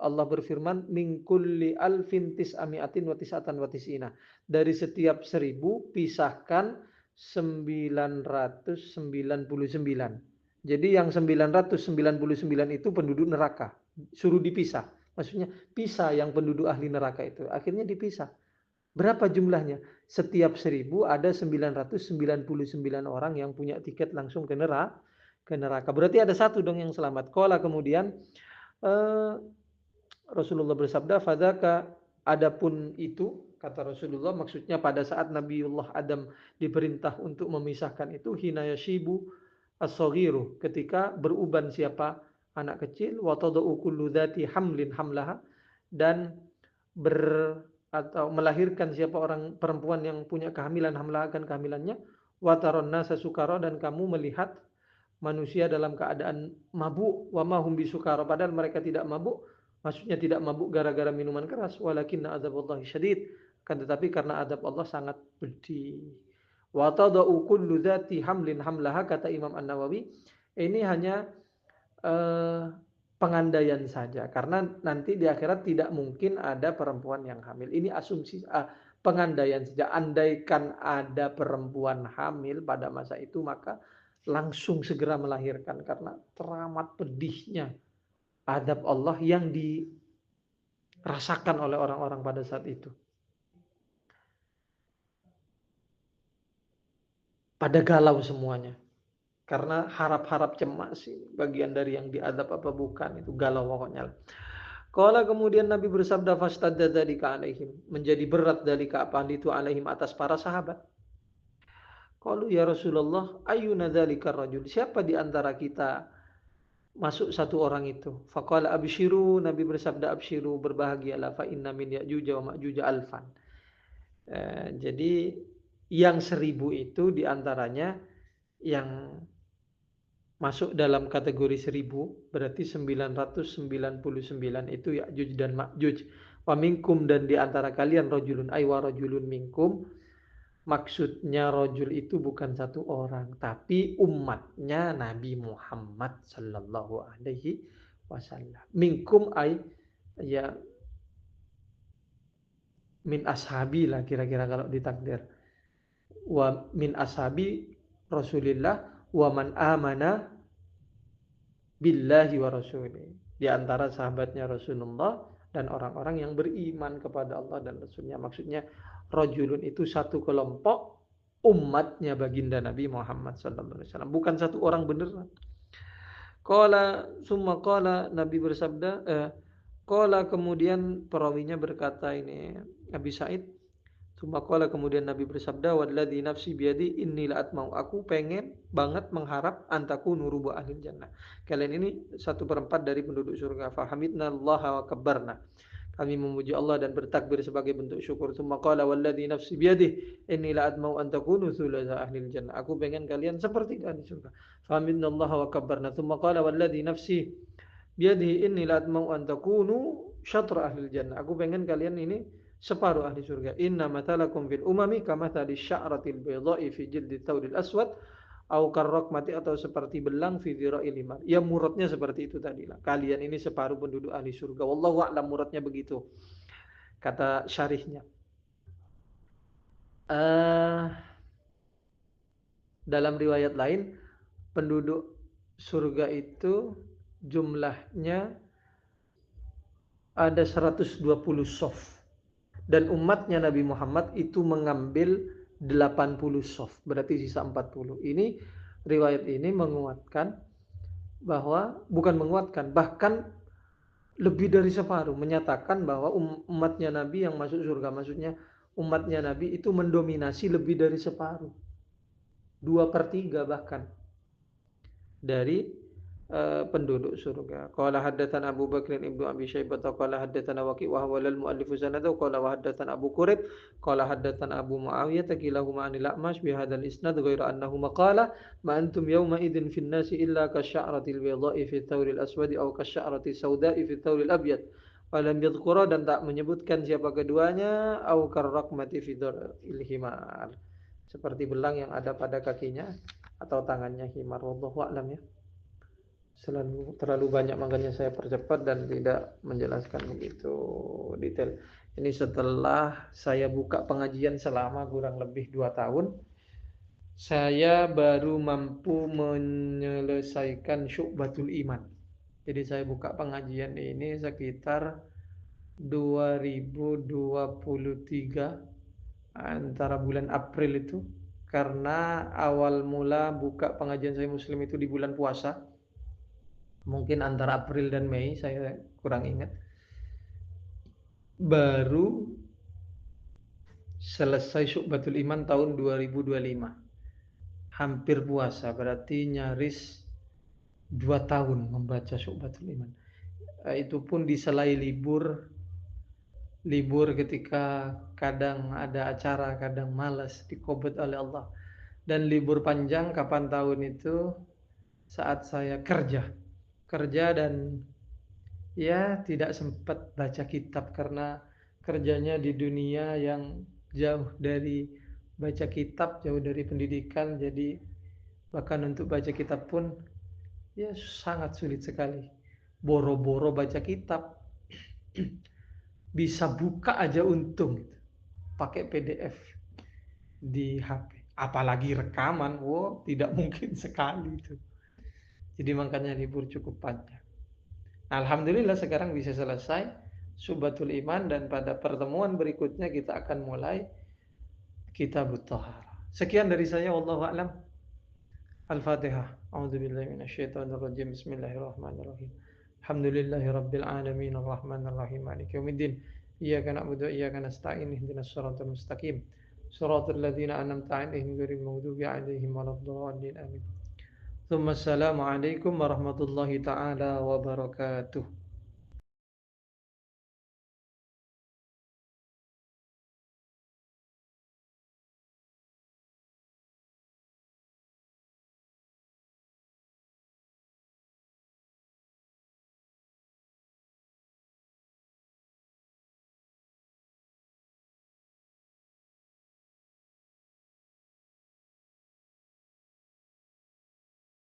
Speaker 1: Allah berfirman, min kulli alfin tis'ami'atin wa tis'atan wa tis'ina. Dari setiap 1000 pisahkan 999. Jadi yang 999 itu penduduk neraka, suruh dipisah. Maksudnya pisah yang penduduk ahli neraka itu. Akhirnya dipisah. Berapa jumlahnya? Setiap 1000 ada 999 orang yang punya tiket langsung ke neraka. Berarti ada satu dong yang selamat. Qala, kemudian Rasulullah bersabda, fadzaka, adapun itu, kata Rasulullah, maksudnya pada saat Nabiullah Adam diperintah untuk memisahkan itu, hina yashibu as-saghiru, ketika beruban siapa anak kecil, wa tadau kullu dzati hamlin hamlaha, dan atau melahirkan siapa orang perempuan yang punya kehamilan, hamlaha akan kehamilannya, wa taron nasa sukara, dan kamu melihat manusia dalam keadaan mabuk, wa ma hum bisukara, padahal mereka tidak mabuk. Maksudnya tidak mabuk gara-gara minuman keras, walakinna adzaballahi syadid, kan tetapi karena adab Allah sangat pedih. Wa tadau kullu dzati hamlin hamlaha, kata Imam An-Nawawi, ini hanya pengandaian saja, karena nanti di akhirat tidak mungkin ada perempuan yang hamil. Ini asumsi, pengandaian saja. Andaikan ada perempuan hamil pada masa itu, maka langsung segera melahirkan, karena teramat pedihnya adab Allah yang dirasakan oleh orang-orang pada saat itu. Pada galau semuanya. Karena harap-harap cemas, bagian dari yang diadab apa bukan, itu galau pokoknya. Qala, kemudian Nabi bersabda, fastadda dzalika alaihim, menjadi berat dzalika apa itu alaihim, atas para sahabat. Qalu ya Rasulullah, ayyuna dzalika rajul, siapa di antara kita masuk satu orang itu? Faqala abshiru, Nabi bersabda abshiru, berbahagialah, fa inna min ya'juj wa ma'juj alfan. Jadi yang 1000 itu diantaranya yang masuk dalam kategori 1000, berarti 999 itu Ya'juj dan Ma'juj. Wa minkum, dan diantara kalian, rajulun ay wa rajulun minkum, maksudnya rajul itu bukan satu orang, tapi umatnya Nabi Muhammad sallallahu alaihi wasallam. Minkum ay, ya min ashabi lah kira-kira kalau ditakdir. Wa min ashabi Rasulillah wa man amana billahi wa rasulih, di antara sahabatnya Rasulullah dan orang-orang yang beriman kepada Allah dan Rasulnya. Maksudnya rajulun itu satu kelompok umatnya baginda Nabi Muhammad sallallahu alaihi wasallam, bukan satu orang beneran. Qala summa qala, Nabi bersabda, qala, kemudian perawinya berkata, ini Abi Sa'id, Tsumma kemudian Nabi bersabda, "Walladzi nafsi biyadi inni la atmau." Aku pengen banget mengharap antakunu rubu ahlil jannah. Kalian ini 1/4 dari penduduk surga. Fahamidna Allah wa kabbarna. Kami memuji Allah dan bertakbir sebagai bentuk syukur. Tsumma qala walladzi nafsi biyadihi inni la atmau an takunu thulutsa ahlil jannah. Aku pengen kalian seperti ahli surga. Fahamidna Allah wa kabbarna. Tsumma qala walladzi nafsi biyadihi inni la atmau an takunu syatra ahlil jannah. Aku pengen kalian ini separuh ahli surga. Inna matalakum fil umami kamathali sya'ratil bayda'i fi jildi thawdil aswad au karrakmati atau seperti belang fi dhira'il himar. Ya muradnya seperti itu tadi lah. Kalian ini separuh penduduk ahli surga. Wallahu a'lam muradnya begitu. Kata syarihnya. Dalam riwayat lain penduduk surga itu jumlahnya ada 120 sof. Dan umatnya Nabi Muhammad itu mengambil 80 sof, berarti sisa 40. Ini riwayat ini menguatkan bahwa, bukan menguatkan, bahkan lebih dari separuh, menyatakan bahwa umatnya Nabi yang masuk surga, maksudnya umatnya Nabi itu mendominasi lebih dari separuh, 2/3 bahkan dari penduduk surga. Qala haddatsana Abu Bakr ibnu Abi Syaibah qala haddatsana Waqi' wa huwa al muallif sanadu qala wa haddatsana Abu Qurayb qala haddatsana Abu Muawiyah kilahuma anil A'mash bi hadzal isnad ghairu annahu maqala ma antum yawma idzin fin nasi illa kasya'ratil bayda'i fi thawril aswadi aw kasya'rati sauda'i fi thawril abyad. Walam yadhkura dan tak menyebutkan siapa keduanya au karrakmati fi dhil himar. Seperti belang yang ada pada kakinya atau tangannya himar. Wallahu a'lam ya. Terlalu banyak makanya saya percepat dan tidak menjelaskan begitu detail. Ini setelah saya buka pengajian selama kurang lebih 2 tahun, saya baru mampu menyelesaikan syu'batul iman. Jadi saya buka pengajian ini sekitar 2023 antara bulan April itu, karena awal mula buka pengajian saya Muslim itu di bulan puasa. Mungkin antara April dan Mei, saya kurang ingat. Baru selesai syu'batul iman tahun 2025. Hampir puasa, berarti nyaris 2 tahun membaca syu'batul iman. Itu pun diselai libur ketika kadang ada acara, kadang malas, dikobet oleh Allah. Dan libur panjang kapan tahun itu saat saya kerja dan ya tidak sempat baca kitab karena kerjanya di dunia yang jauh dari baca kitab, jauh dari pendidikan, jadi bahkan untuk baca kitab pun ya sangat sulit sekali. Boro-boro baca kitab bisa buka aja untung pakai PDF di HP, apalagi rekaman, tidak mungkin sekali itu. Jadi makanya libur cukup panjang. Alhamdulillah sekarang bisa selesai Syu'batul Iman dan pada pertemuan berikutnya kita akan mulai Kitabut Thaharah. Sekian dari saya, wallahu a'lam. Al-Fatihah. A'udzubillahi minasyaitonir rajim. Bismillahirrahmanirrahim. Alhamdulillahirabbil alamin arrahmanir rahim maliki yaumiddin. Iyyaka na'budu wa iyyaka nasta'in ihdinas siratal mustaqim. Shiratal ladzina an'amta 'alaihim ghairil maghdubi 'alaihim waladdallin. Amin. Assalamualaikum warahmatullahi taala wabarakatuh.